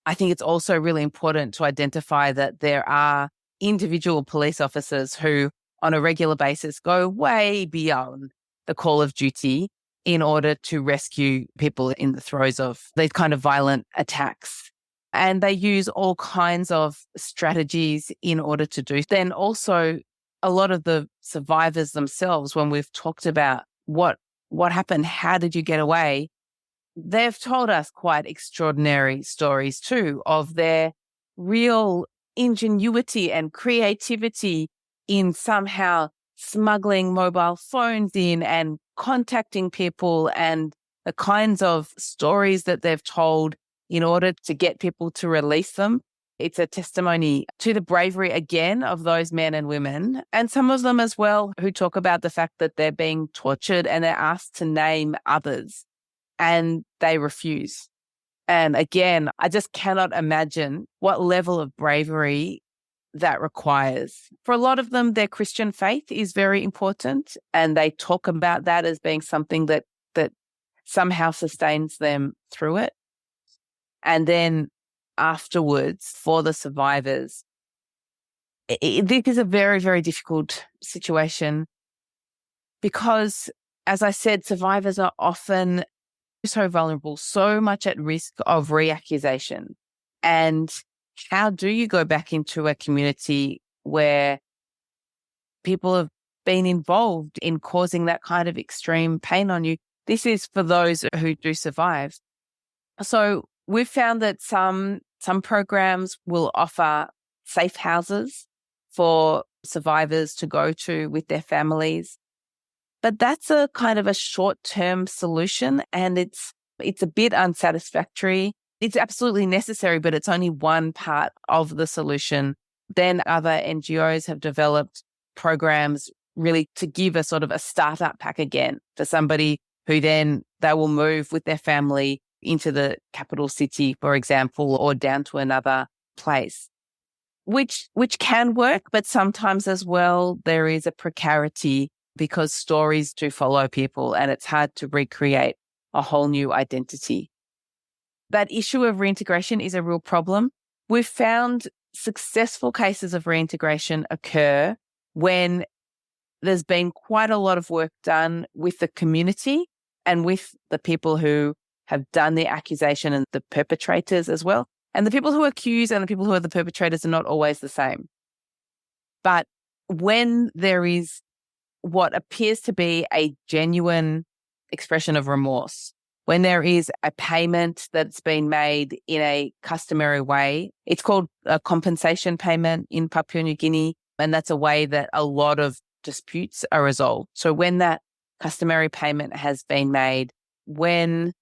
I think it's also really important to identify that there are individual police officers who on a regular basis go way beyond the call of duty in order to rescue people in the throes of these kind of violent attacks. And they use all kinds of strategies in order to do. Then also a lot of the survivors themselves, when we've talked about what happened, how did you get away, they've told us quite extraordinary stories too of their real ingenuity and creativity in somehow smuggling mobile phones in and contacting people and the kinds of stories that they've told in order to get people to release them. It's a testimony to the bravery again of those men and women, and some of them as well who talk about the fact that they're being tortured and they're asked to name others and they refuse. And again, I just cannot imagine what level of bravery that requires. For a lot of them, their Christian faith is very important and they talk about that as being something that somehow sustains them through it. And then afterwards, for the survivors, this is a very, very difficult situation because, as I said, survivors are often so vulnerable, so much at risk of reaccusation. And how do you go back into a community where people have been involved in causing that kind of extreme pain on you? This is for those who do survive. So we've found that some programs will offer safe houses for survivors to go to with their families. But that's a kind of a short-term solution and it's a bit unsatisfactory. It's absolutely necessary, but it's only one part of the solution. Then other NGOs have developed programs really to give a sort of a startup pack again for somebody who then they will move with their family into the capital city, for example, or down to another place, which can work, but sometimes as well there is a precarity because stories do follow people and it's hard to recreate a whole new identity. That issue of reintegration is a real problem. We've found successful cases of reintegration occur when there's been quite a lot of work done with the community and with the people who have done the accusation and the perpetrators as well. And the people who accuse and the people who are the perpetrators are not always the same. But when there is what appears to be a genuine expression of remorse, when there is a payment that's been made in a customary way, it's called a compensation payment in Papua New Guinea, and that's a way that a lot of disputes are resolved. So when that customary payment has been made, when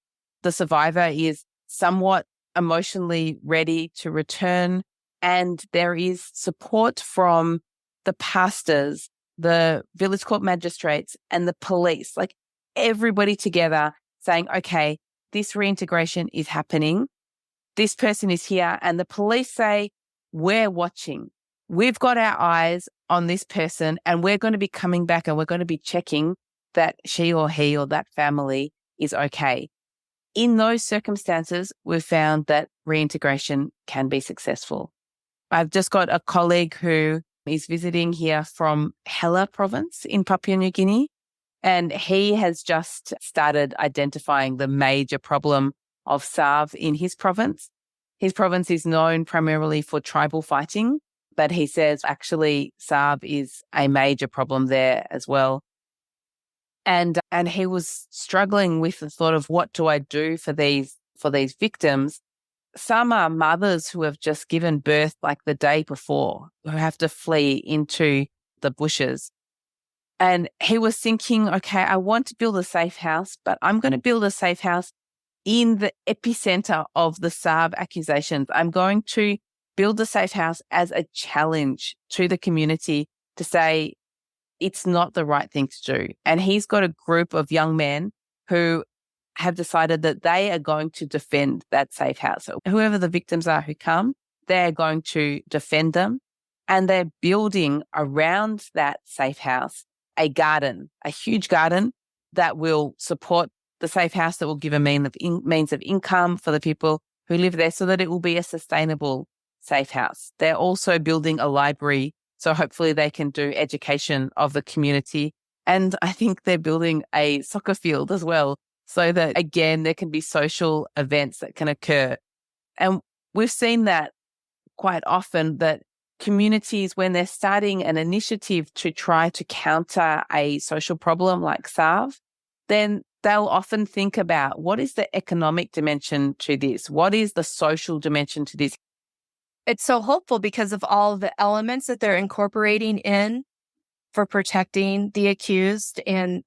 the survivor is somewhat emotionally ready to return and there is support from the pastors, the village court magistrates and the police, like everybody together saying, okay, this reintegration is happening. This person is here. And the police say, we're watching. We've got our eyes on this person and we're going to be coming back and we're going to be checking that she or he or that family is okay. In those circumstances, we've found that reintegration can be successful. I've just got a colleague who is visiting here from Hela province in Papua New Guinea, and he has just started identifying the major problem of SARV in his province. His province is known primarily for tribal fighting, but he says actually SARV is a major problem there as well. And he was struggling with the thought of what do I do for these victims? some are mothers who have just given birth like the day before, who have to flee into the bushes. And he was thinking, okay, I want to build a safe house, but I'm going to build a safe house in the epicenter of the SARV accusations. I'm going to build the safe house as a challenge to the community to say it's not the right thing to do. And he's got a group of young men who have decided that they are going to defend that safe house. So whoever the victims are who come, they're going to defend them. And they're building around that safe house a garden, a huge garden that will support the safe house, that will give a means of income for the people who live there, so that it will be a sustainable safe house. They're also building a library, so hopefully they can do education of the community. And I think they're building a soccer field as well, so that, again, there can be social events that can occur. And we've seen that quite often, that communities, when they're starting an initiative to try to counter a social problem like SARV, then they'll often think about, what is the economic dimension to this? What is the social dimension to this? It's so hopeful because of all the elements that they're incorporating in for protecting the accused and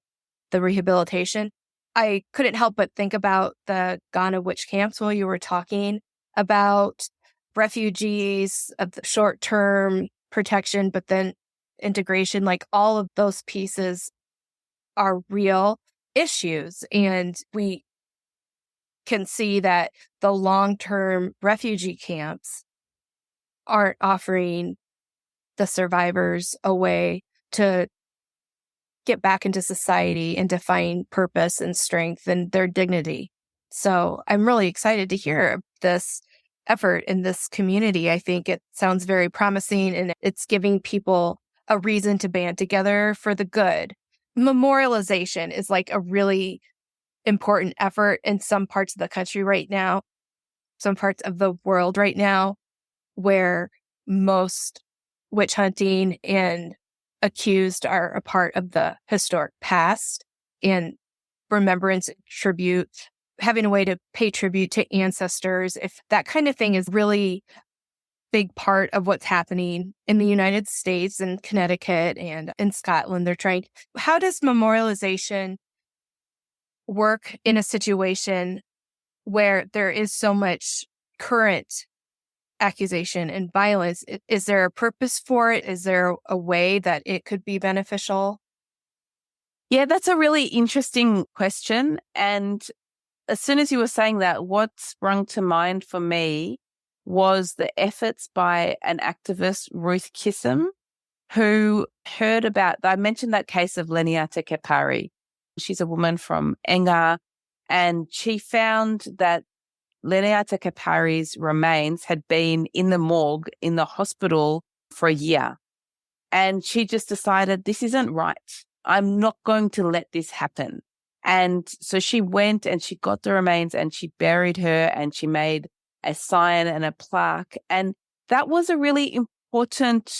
the rehabilitation. I couldn't help but think about the Ghana witch camps while you were talking about refugees, of the short-term protection, but then integration. Like, all of those pieces are real issues. And we can see that the long-term refugee camps aren't offering the survivors a way to get back into society and to find purpose and strength and their dignity. So I'm really excited to hear this effort in this community. I think it sounds very promising, and it's giving people a reason to band together for the good. Memorialization is like a really important effort in some parts of the country right now, some parts of the world right now, where most witch hunting and accused are a part of the historic past, and remembrance, tribute, having a way to pay tribute to ancestors. If that kind of thing is really big part of what's happening in the United States and Connecticut and in Scotland, they're trying. How does memorialization work in a situation where there is so much current accusation and violence? Is there a purpose for it? Is there a way that it could be beneficial? Yeah, that's a really interesting question. And as soon as you were saying that, what sprung to mind for me was the efforts by an activist, Ruth Kissam, who heard about, I mentioned that case of Leniata Kepari. She's a woman from Enga, and she found that Leniata Kepari's remains had been in the morgue in the hospital for a year. And she just decided, this isn't right. I'm not going to let this happen. And so she went and she got the remains and she buried her, and she made a sign and a plaque. And that was a really important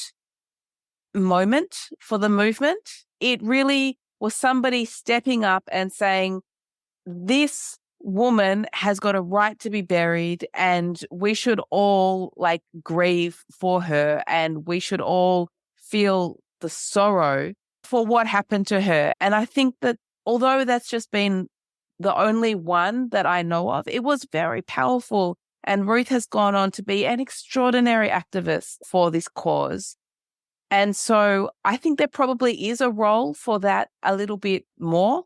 moment for the movement. It really was somebody stepping up and saying, this woman has got a right to be buried, and we should all grieve for her, and we should all feel the sorrow for what happened to her. And I think that although that's just been the only one that I know of, it was very powerful. And Ruth has gone on to be an extraordinary activist for this cause. And so I think there probably is a role for that a little bit more.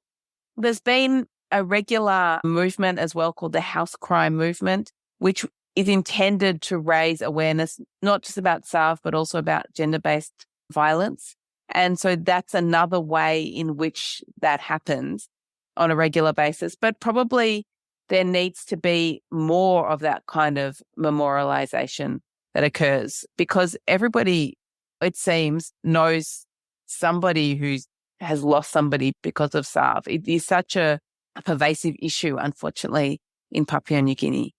There's been a regular movement as well called the House Crime Movement, which is intended to raise awareness, not just about SARV, but also about gender-based violence. And so that's another way in which that happens on a regular basis. But probably there needs to be more of that kind of memorialization that occurs, because everybody, it seems, knows somebody who has lost somebody because of SARV. It is such a pervasive issue, unfortunately, in Papua New Guinea.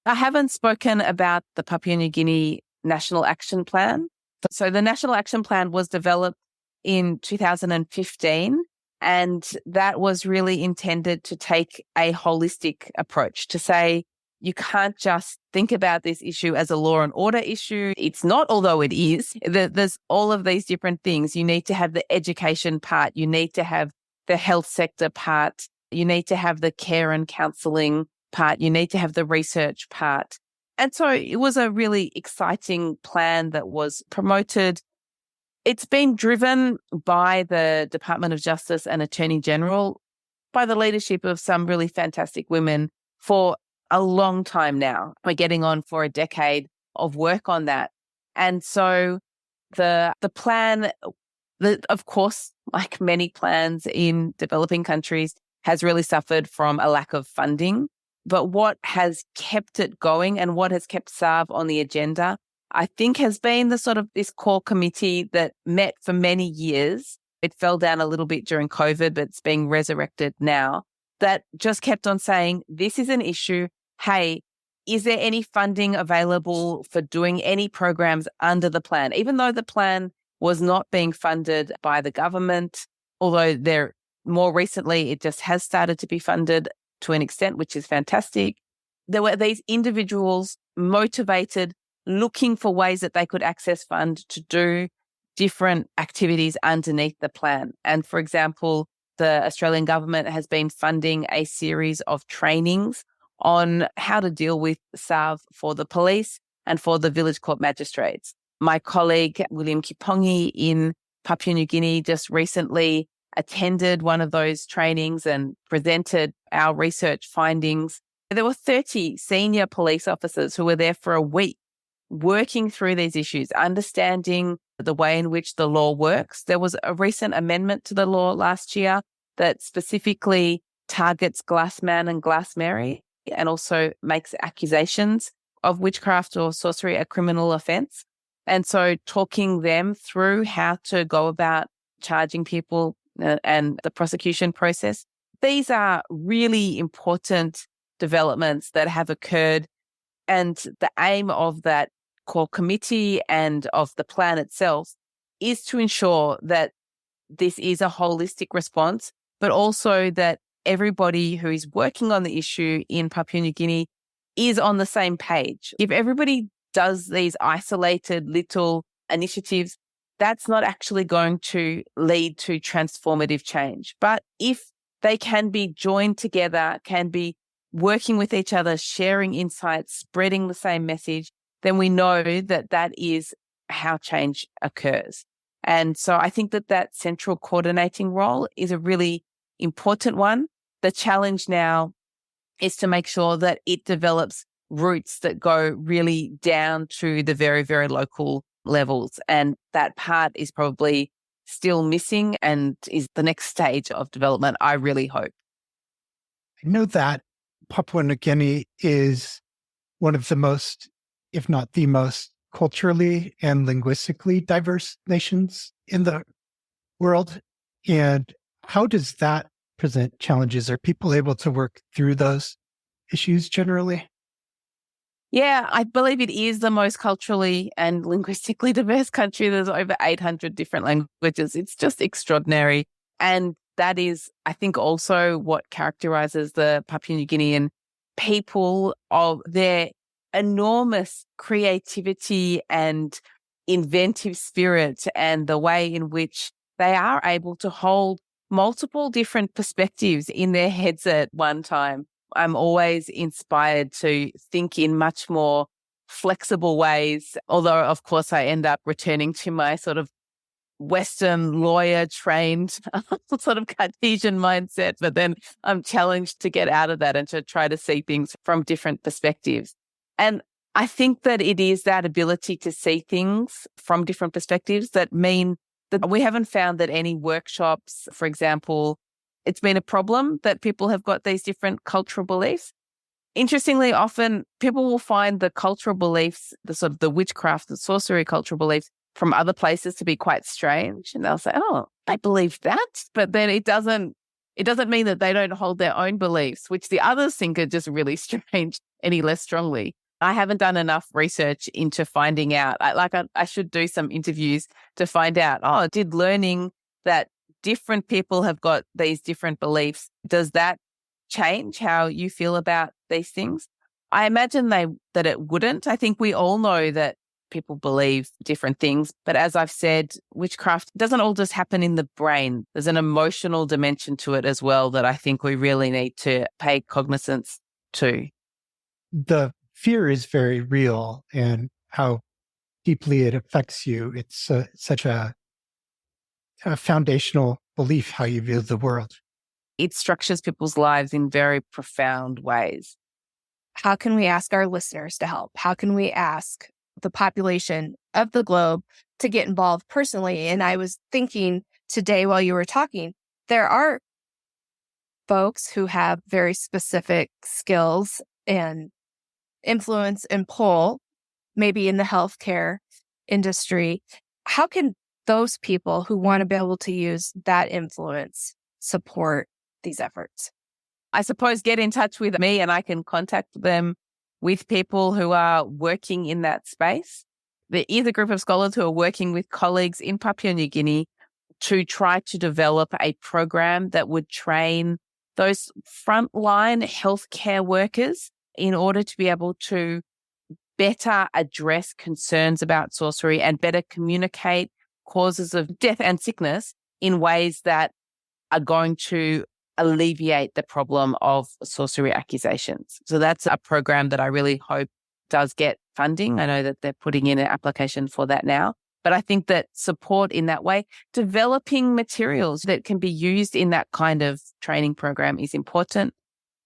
I haven't spoken about the Papua New Guinea National Action Plan. So the National Action Plan was developed in 2015, and that was really intended to take a holistic approach to say, You can't just think about this issue as a law and order issue. It's not, although it is. There's all of these different things. You need to have the education part. You need to have the health sector part. You need to have the care and counselling part. You need to have the research part. And so it was a really exciting plan that was promoted. It's been driven by the Department of Justice and Attorney General, by the leadership of some really fantastic women for a long time now. We're getting on for a decade of work on that. And so the plan, of course, like many plans in developing countries, has really suffered from a lack of funding. But what has kept it going and what has kept SARV on the agenda, I think, has been the sort of this core committee that met for many years. It fell down a little bit during COVID, but it's being resurrected now, that just kept on saying, this is an issue. Hey, is there any funding available for doing any programs under the plan? Even though the plan was not being funded by the government, although more recently it just has started to be funded to an extent, which is fantastic. There were these individuals motivated, looking for ways that they could access fund to do different activities underneath the plan. And for example, the Australian government has been funding a series of trainings on how to deal with SARV for the police and for the village court magistrates. My colleague, William Kipongi in Papua New Guinea, just recently attended one of those trainings and presented our research findings. There were 30 senior police officers who were there for a week working through these issues, understanding the way in which the law works. There was a recent amendment to the law last year that specifically targets Glassman and Glassmary and also makes accusations of witchcraft or sorcery a criminal offence. And so talking them through how to go about charging people and the prosecution process. These are really important developments that have occurred. And the aim of that core committee and of the plan itself is to ensure that this is a holistic response, but also that everybody who is working on the issue in Papua New Guinea is on the same page. If everybody does these isolated little initiatives, that's not actually going to lead to transformative change. But if they can be joined together, can be working with each other, sharing insights, spreading the same message, then we know that that is how change occurs. And so I think that that central coordinating role is a really important one. The challenge now is to make sure that it develops roots that go really down to the very, very local levels. And that part is probably still missing and is the next stage of development, I really hope. I know that Papua New Guinea is one of the most, if not the most, culturally and linguistically diverse nations in the world. And how does that present challenges? Are people able to work through those issues generally? Yeah, I believe it is the most culturally and linguistically diverse country. There's over 800 different languages. It's just extraordinary. And that is, I think, also what characterizes the Papua New Guinean people, of their enormous creativity and inventive spirit and the way in which they are able to hold multiple different perspectives in their heads at one time. I'm always inspired to think in much more flexible ways, although, of course, I end up returning to my sort of Western lawyer-trained sort of Cartesian mindset, but then I'm challenged to get out of that and to try to see things from different perspectives. And I think that it is that ability to see things from different perspectives that mean that we haven't found that any workshops, for example, it's been a problem that people have got these different cultural beliefs. Interestingly, often people will find the cultural beliefs, the sort of the witchcraft, the sorcery cultural beliefs from other places to be quite strange. And they'll say, oh, they believe that. But then it doesn't mean that they don't hold their own beliefs, which the others think are just really strange any less strongly. I haven't done enough research into finding out. I should do some interviews to find out, did learning that different people have got these different beliefs, does that change how you feel about these things? I imagine that it wouldn't. I think we all know that people believe different things. But as I've said, witchcraft doesn't all just happen in the brain. There's an emotional dimension to it as well that I think we really need to pay cognizance to. The fear is very real, and how deeply it affects you. It's such a foundational belief how you view the world. It structures people's lives in very profound ways. How can we ask our listeners to help? How can we ask the population of the globe to get involved personally? And I was thinking today while you were talking, there are folks who have very specific skills and influence and pull, maybe in the healthcare industry. How can those people who want to be able to use that influence support these efforts? I suppose get in touch with me and I can contact them with people who are working in that space. There is a group of scholars who are working with colleagues in Papua New Guinea to try to develop a program that would train those frontline healthcare workers in order to be able to better address concerns about sorcery and better communicate causes of death and sickness in ways that are going to alleviate the problem of sorcery accusations. So that's a program that I really hope does get funding. I know that they're putting in an application for that now. But I think that support in that way, developing materials that can be used in that kind of training program is important.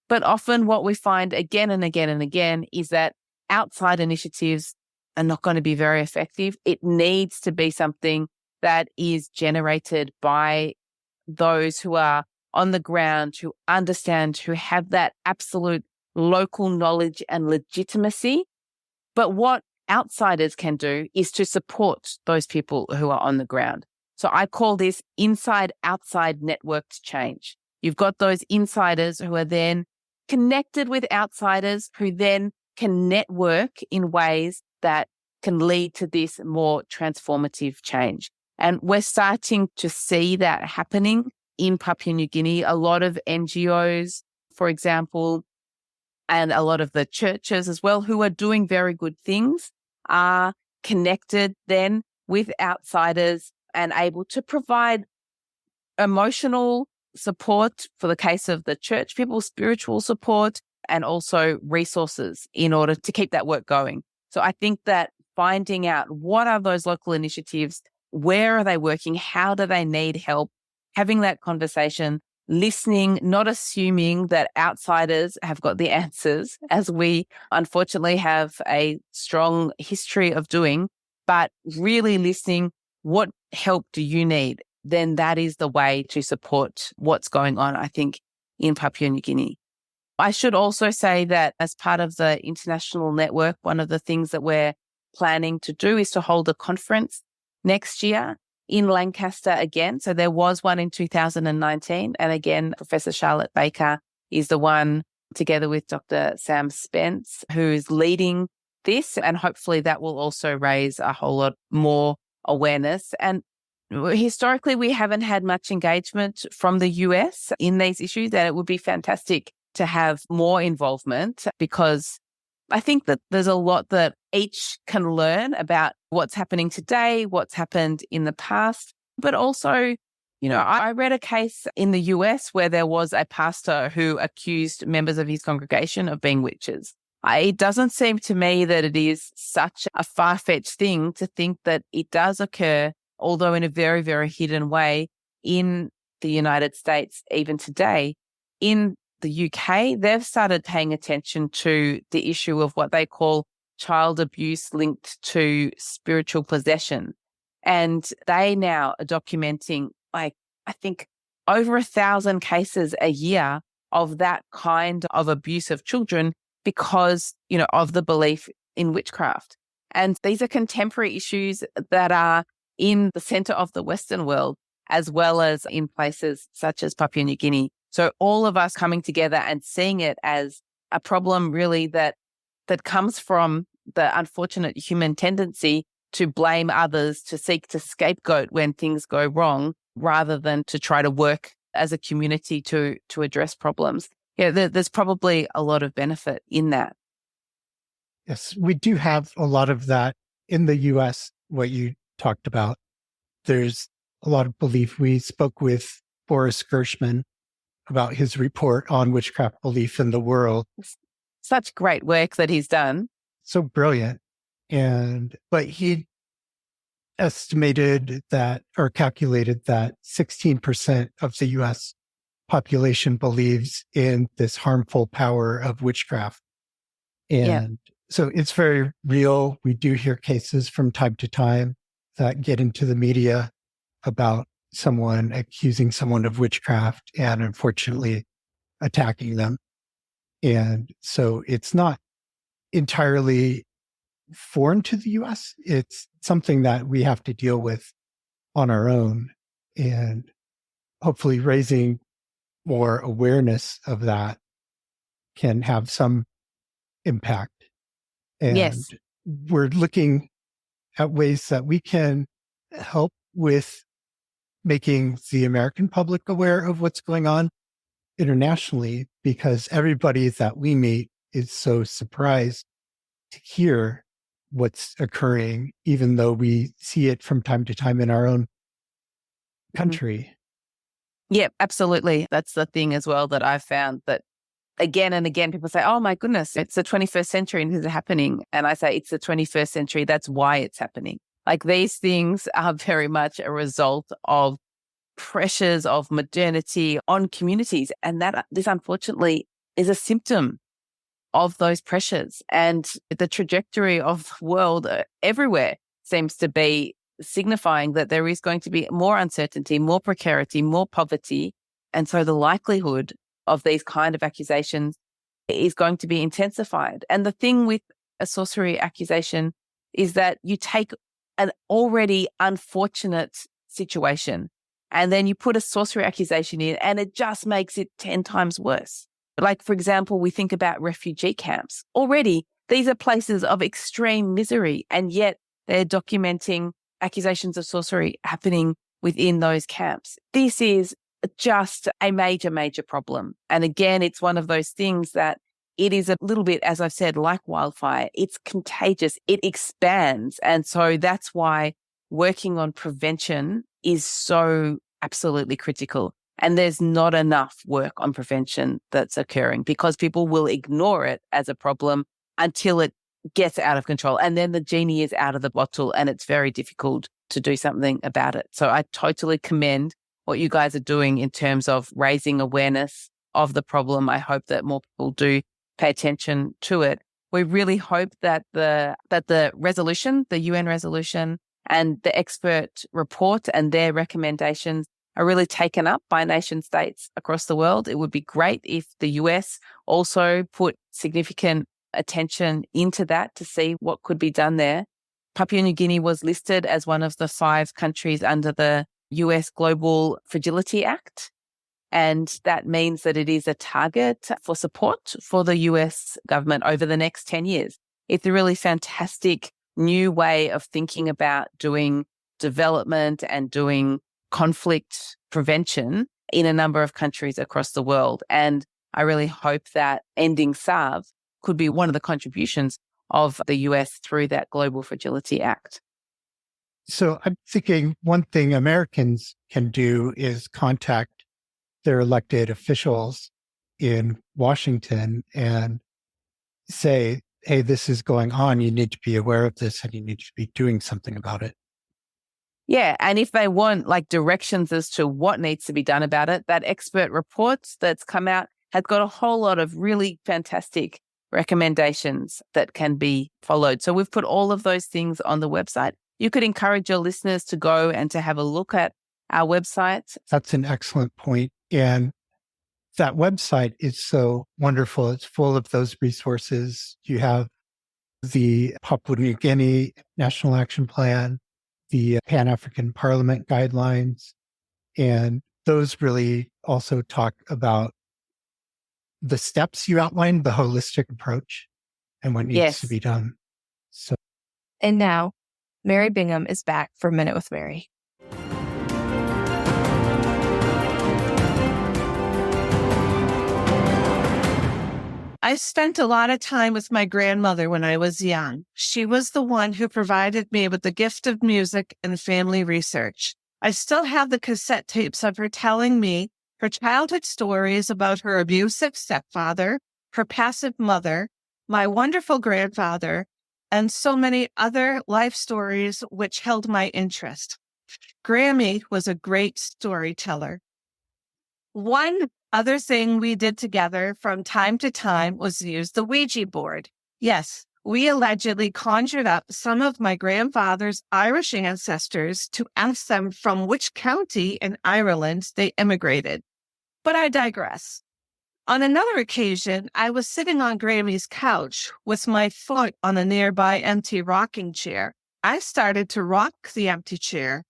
But often what we find again and again and again is that outside initiatives are not going to be very effective. It needs to be something that is generated by those who are on the ground, who understand, who have that absolute local knowledge and legitimacy. But what outsiders can do is to support those people who are on the ground. So I call this inside-outside networked change. You've got those insiders who are then connected with outsiders who then can network in ways that can lead to this more transformative change. And we're starting to see that happening in Papua New Guinea. A lot of NGOs, for example, and a lot of the churches as well, who are doing very good things, are connected then with outsiders and able to provide emotional support for the case of the church people, spiritual support, and also resources in order to keep that work going. So I think that finding out what are those local initiatives, where are they working, how do they need help, having that conversation, listening, not assuming that outsiders have got the answers, as we unfortunately have a strong history of doing, but really listening, what help do you need? Then that is the way to support what's going on, I think, in Papua New Guinea. I should also say that as part of the international network, one of the things that we're planning to do is to hold a conference next year in Lancaster again. So there was one in 2019. And again, Professor Charlotte Baker is the one, together with Dr. Sam Spence, who's leading this. And hopefully that will also raise a whole lot more awareness. And historically, we haven't had much engagement from the US in these issues, and it would be fantastic to have more involvement, because I think that there's a lot that each can learn about what's happening today, what's happened in the past. But also, I read a case in the US where there was a pastor who accused members of his congregation of being witches. It doesn't seem to me that it is such a far-fetched thing to think that it does occur, although in a very, very hidden way, in the United States even today. In the UK, they've started paying attention to the issue of what they call child abuse linked to spiritual possession. And they now are documenting, I think, over 1,000 cases a year of that kind of abuse of children because, of the belief in witchcraft. And these are contemporary issues that are in the center of the Western world, as well as in places such as Papua New Guinea. So all of us coming together and seeing it as a problem really that comes from the unfortunate human tendency to blame others, to seek to scapegoat when things go wrong, rather than to try to work as a community to address problems. Yeah, there's probably a lot of benefit in that. Yes, we do have a lot of that in the US, what you talked about. There's a lot of belief. We spoke with Boris Gershman about his report on witchcraft belief in the world. Such great work that he's done. So brilliant. But he estimated that or calculated that 16% of the US population believes in this harmful power of witchcraft. And so it's very real. We do hear cases from time to time that get into the media about someone accusing someone of witchcraft and unfortunately attacking them. And so it's not entirely foreign to the US. It's something that we have to deal with on our own, and hopefully raising more awareness of that can have some impact. And Yes. we're looking at ways that we can help with making the American public aware of what's going on internationally, because everybody that we meet is so surprised to hear what's occurring, even though we see it from time to time in our own country. Yeah, absolutely. That's the thing as well that I've found, that again and again, people say, oh my goodness, it's the 21st century and this is happening. And I say, it's the 21st century. That's why it's happening. Like, these things are very much a result of pressures of modernity on communities. And that this unfortunately is a symptom of those pressures. And the trajectory of the world everywhere seems to be signifying that there is going to be more uncertainty, more precarity, more poverty. And so the likelihood of these kind of accusations is going to be intensified. And the thing with a sorcery accusation is that you take an already unfortunate situation and then you put a sorcery accusation in, and it just makes it 10 times worse. Like, for example, we think about refugee camps. Already, these are places of extreme misery, and yet they're documenting accusations of sorcery happening within those camps. This is just a major, major problem. And again, it's one of those things that it is a little bit, as I've said, like wildfire. It's contagious. It expands. And so that's why working on prevention is so absolutely critical. And there's not enough work on prevention that's occurring because people will ignore it as a problem until it gets out of control. And then the genie is out of the bottle and it's very difficult to do something about it. So I totally commend what you guys are doing in terms of raising awareness of the problem. I hope that more people do pay attention to it. We really hope that the resolution, the UN resolution, and the expert report and their recommendations are really taken up by nation states across the world. It would be great if the US also put significant attention into that to see what could be done there. Papua New Guinea was listed as one of the 5 countries under the US Global Fragility Act. And that means that it is a target for support for the US government over the next 10 years. It's a really fantastic new way of thinking about doing development and doing conflict prevention in a number of countries across the world. And I really hope that ending SARV could be one of the contributions of the US through that Global Fragility Act. So I'm thinking one thing Americans can do is contact their elected officials in Washington and say, hey, this is going on. You need to be aware of this and you need to be doing something about it. Yeah. And if they want like directions as to what needs to be done about it, that expert report that's come out has got a whole lot of really fantastic recommendations that can be followed. So we've put all of those things on the website. You could encourage your listeners to go and to have a look at our website. That's an excellent point. And that website is so wonderful. It's full of those resources. You have the Papua New Guinea National Action Plan, the Pan-African Parliament guidelines, and those really also talk about the steps you outlined, the holistic approach, and what needs to be done. So, And now, Mary Bingham is back for Minute with Mary. I spent a lot of time with my grandmother when I was young. She was the one who provided me with the gift of music and family research. I still have the cassette tapes of her telling me her childhood stories about her abusive stepfather, her passive mother, my wonderful grandfather, and so many other life stories which held my interest. Grammy was a great storyteller. One other thing we did together from time to time was use the Ouija board. Yes, we allegedly conjured up some of my grandfather's Irish ancestors to ask them from which county in Ireland they immigrated. But I digress. On another occasion, I was sitting on Grammy's couch with my foot on a nearby empty rocking chair. I started to rock the empty chair.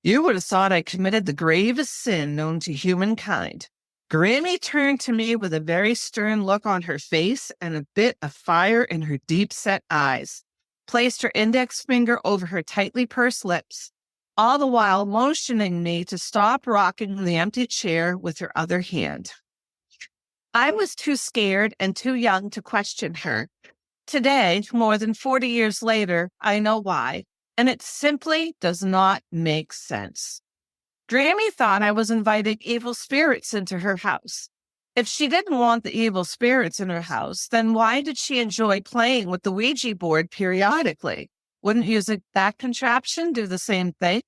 You would have thought I committed the gravest sin known to humankind. Grammy turned to me with a very stern look on her face and a bit of fire in her deep-set eyes, placed her index finger over her tightly pursed lips, all the while motioning me to stop rocking the empty chair with her other hand. I was too scared and too young to question her. Today, more than 40 years later, I know why, and it simply does not make sense. Grammy thought I was inviting evil spirits into her house. If she didn't want the evil spirits in her house, then why did she enjoy playing with the Ouija board periodically? Wouldn't using that contraption do the same thing?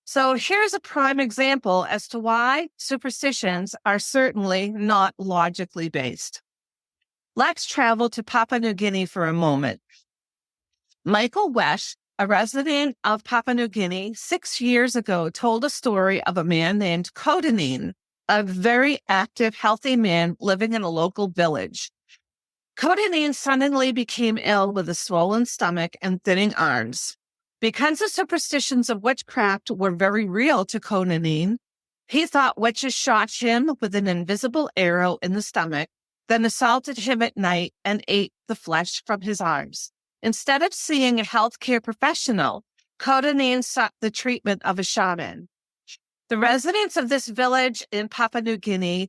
So here's a prime example as to why superstitions are certainly not logically based. Let's travel to Papua New Guinea for a moment. Michael Wesh, a resident of Papua New Guinea, 6 years ago told a story of a man named Codenine, a very active, healthy man living in a local village. Codenine suddenly became ill with a swollen stomach and thinning arms. Because the superstitions of witchcraft were very real to Codenine, he thought witches shot him with an invisible arrow in the stomach, then assaulted him at night and ate the flesh from his arms. Instead of seeing a healthcare professional, Codenine sought the treatment of a shaman. The residents of this village in Papua New Guinea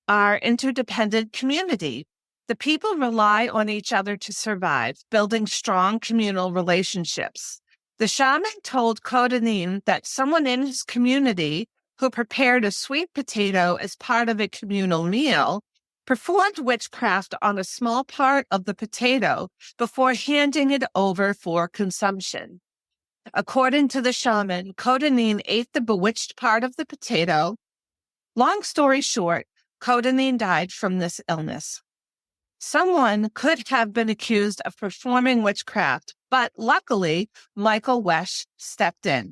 are an interdependent community. The people rely on each other to survive, building strong communal relationships. The shaman told Codenine that someone in his community who prepared a sweet potato as part of a communal meal performed witchcraft on a small part of the potato before handing it over for consumption. According to the shaman, Codenine ate the bewitched part of the potato. Long story short, Codenine died from this illness. Someone could have been accused of performing witchcraft, but luckily, Michael Wesh stepped in.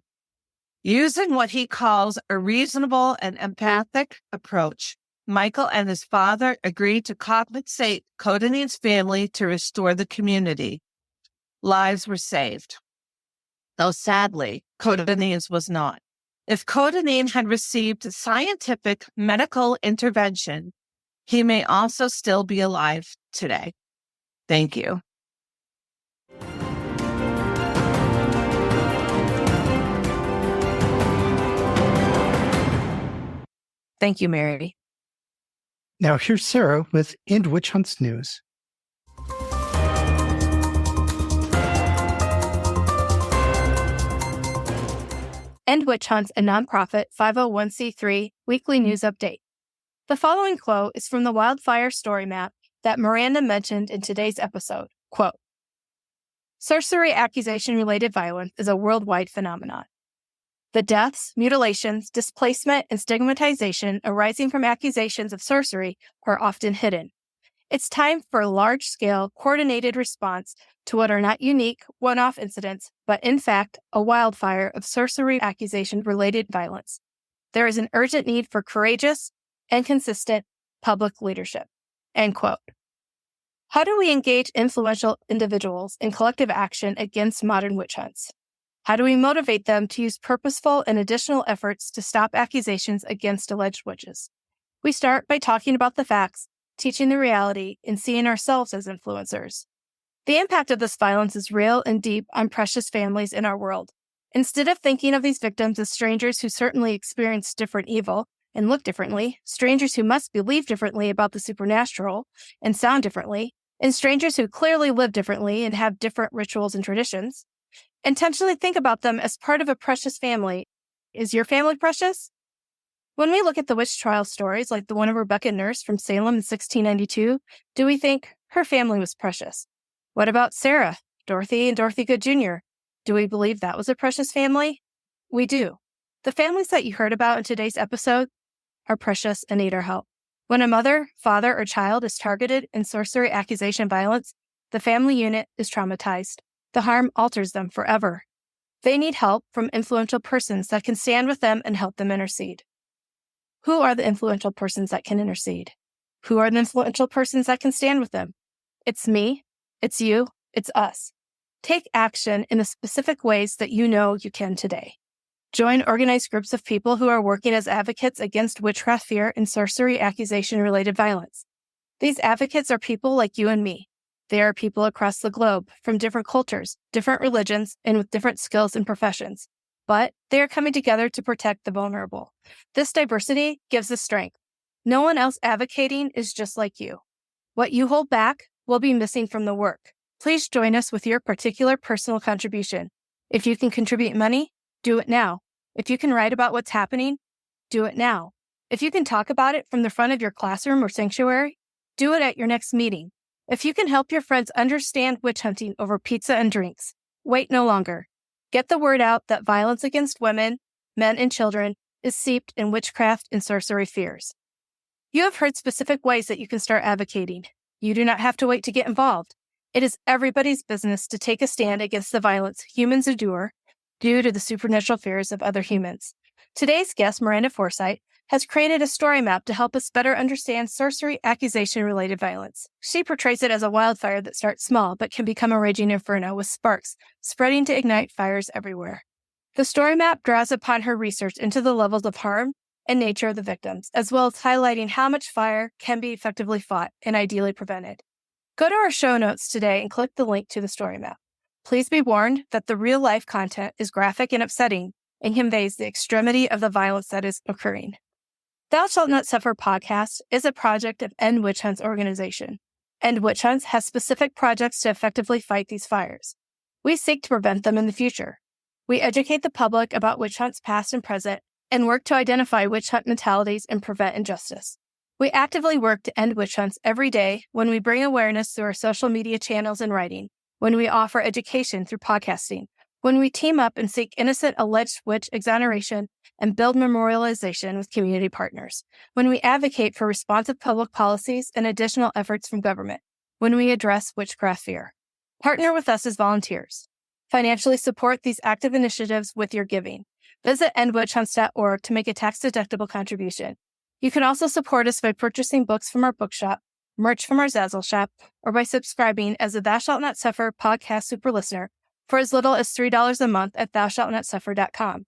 Using what he calls a reasonable and empathic approach, Michael and his father agreed to compensate Codenine's family to restore the community. Lives were saved. Though sadly, Codenine's was not. If Codenine had received scientific medical intervention, he may also still be alive today. Thank you. Thank you, Mary. Now here's Sarah with End Witch Hunts News. End Witch Hunts, a nonprofit 501c3 weekly news update. The following quote is from the wildfire story map that Miranda mentioned in today's episode. Quote, "Sorcery accusation-related violence is a worldwide phenomenon. The deaths, mutilations, displacement, and stigmatization arising from accusations of sorcery are often hidden. It's time for a large-scale, coordinated response to what are not unique, one-off incidents, but in fact, a wildfire of sorcery accusation-related violence. There is an urgent need for courageous and consistent public leadership." End quote. How do we engage influential individuals in collective action against modern witch hunts? How do we motivate them to use purposeful and additional efforts to stop accusations against alleged witches? We start by talking about the facts, teaching the reality, and seeing ourselves as influencers. The impact of this violence is real and deep on precious families in our world. Instead of thinking of these victims as strangers who certainly experience different evil and look differently, strangers who must believe differently about the supernatural and sound differently, and strangers who clearly live differently and have different rituals and traditions. Intentionally think about them as part of a precious family. Is your family precious? When we look at the witch trial stories, like the one of Rebecca Nurse from Salem in 1692, do we think her family was precious? What about Sarah, Dorothy, and Dorothy Good Jr.? Do we believe that was a precious family? We do. The families that you heard about in today's episode are precious and need our help. When a mother, father, or child is targeted in sorcery accusation violence, the family unit is traumatized. The harm alters them forever. They need help from influential persons that can stand with them and help them intercede. Who are the influential persons that can intercede? Who are the influential persons that can stand with them? It's me, it's you, it's us. Take action in the specific ways that you know you can today. Join organized groups of people who are working as advocates against witchcraft fear and sorcery accusation-related violence. These advocates are people like you and me. They are people across the globe, from different cultures, different religions, and with different skills and professions. But they are coming together to protect the vulnerable. This diversity gives us strength. No one else advocating is just like you. What you hold back will be missing from the work. Please join us with your particular personal contribution. If you can contribute money, do it now. If you can write about what's happening, do it now. If you can talk about it from the front of your classroom or sanctuary, do it at your next meeting. If you can help your friends understand witch hunting over pizza and drinks, wait no longer. Get the word out that violence against women, men, and children is seeped in witchcraft and sorcery fears. You have heard specific ways that you can start advocating. You do not have to wait to get involved. It is everybody's business to take a stand against the violence humans endure due to the supernatural fears of other humans. Today's guest, Miranda Forsyth, has created a story map to help us better understand sorcery accusation-related violence. She portrays it as a wildfire that starts small but can become a raging inferno with sparks spreading to ignite fires everywhere. The story map draws upon her research into the levels of harm and nature of the victims, as well as highlighting how much fire can be effectively fought and ideally prevented. Go to our show notes today and click the link to the story map. Please be warned that the real-life content is graphic and upsetting and conveys the extremity of the violence that is occurring. Thou Shalt Not Suffer podcast is a project of End Witch Hunts organization. End Witch Hunts has specific projects to effectively fight these fires. We seek to prevent them in the future. We educate the public about witch hunts past and present and work to identify witch hunt mentalities and prevent injustice. We actively work to end witch hunts every day when we bring awareness through our social media channels and writing, when we offer education through podcasting, when we team up and seek innocent alleged witch exoneration and build memorialization with community partners, when we advocate for responsive public policies and additional efforts from government, when we address witchcraft fear. Partner with us as volunteers. Financially support these active initiatives with your giving. Visit endwitchhunts.org to make a tax-deductible contribution. You can also support us by purchasing books from our bookshop, merch from our Zazzle shop, or by subscribing as a Thou Shalt Not Suffer podcast super listener for as little as $3 a month at thoushallnotsuffer.com.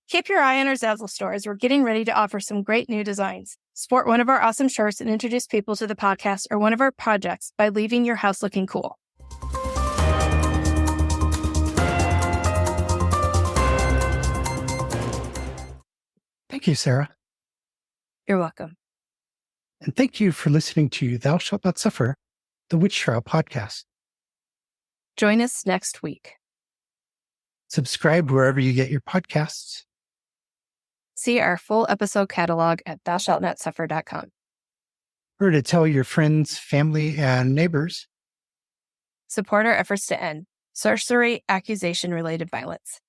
Keep your eye on our Zazzle store as we're getting ready to offer some great new designs. Sport one of our awesome shirts and introduce people to the podcast or one of our projects by leaving your house looking cool. Thank you, Sarah. You're welcome. And thank you for listening to Thou Shalt Not Suffer, the Witch Trial podcast. Join us next week. Subscribe wherever you get your podcasts. See our full episode catalog at thoushallnotsuffer.com. Or to tell your friends, family, and neighbors. Support our efforts to end sorcery accusation-related violence.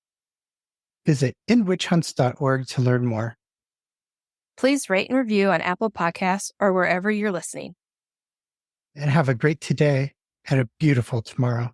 Visit endwitchhunts.org to learn more. Please rate and review on Apple Podcasts or wherever you're listening. And have a great today and a beautiful tomorrow.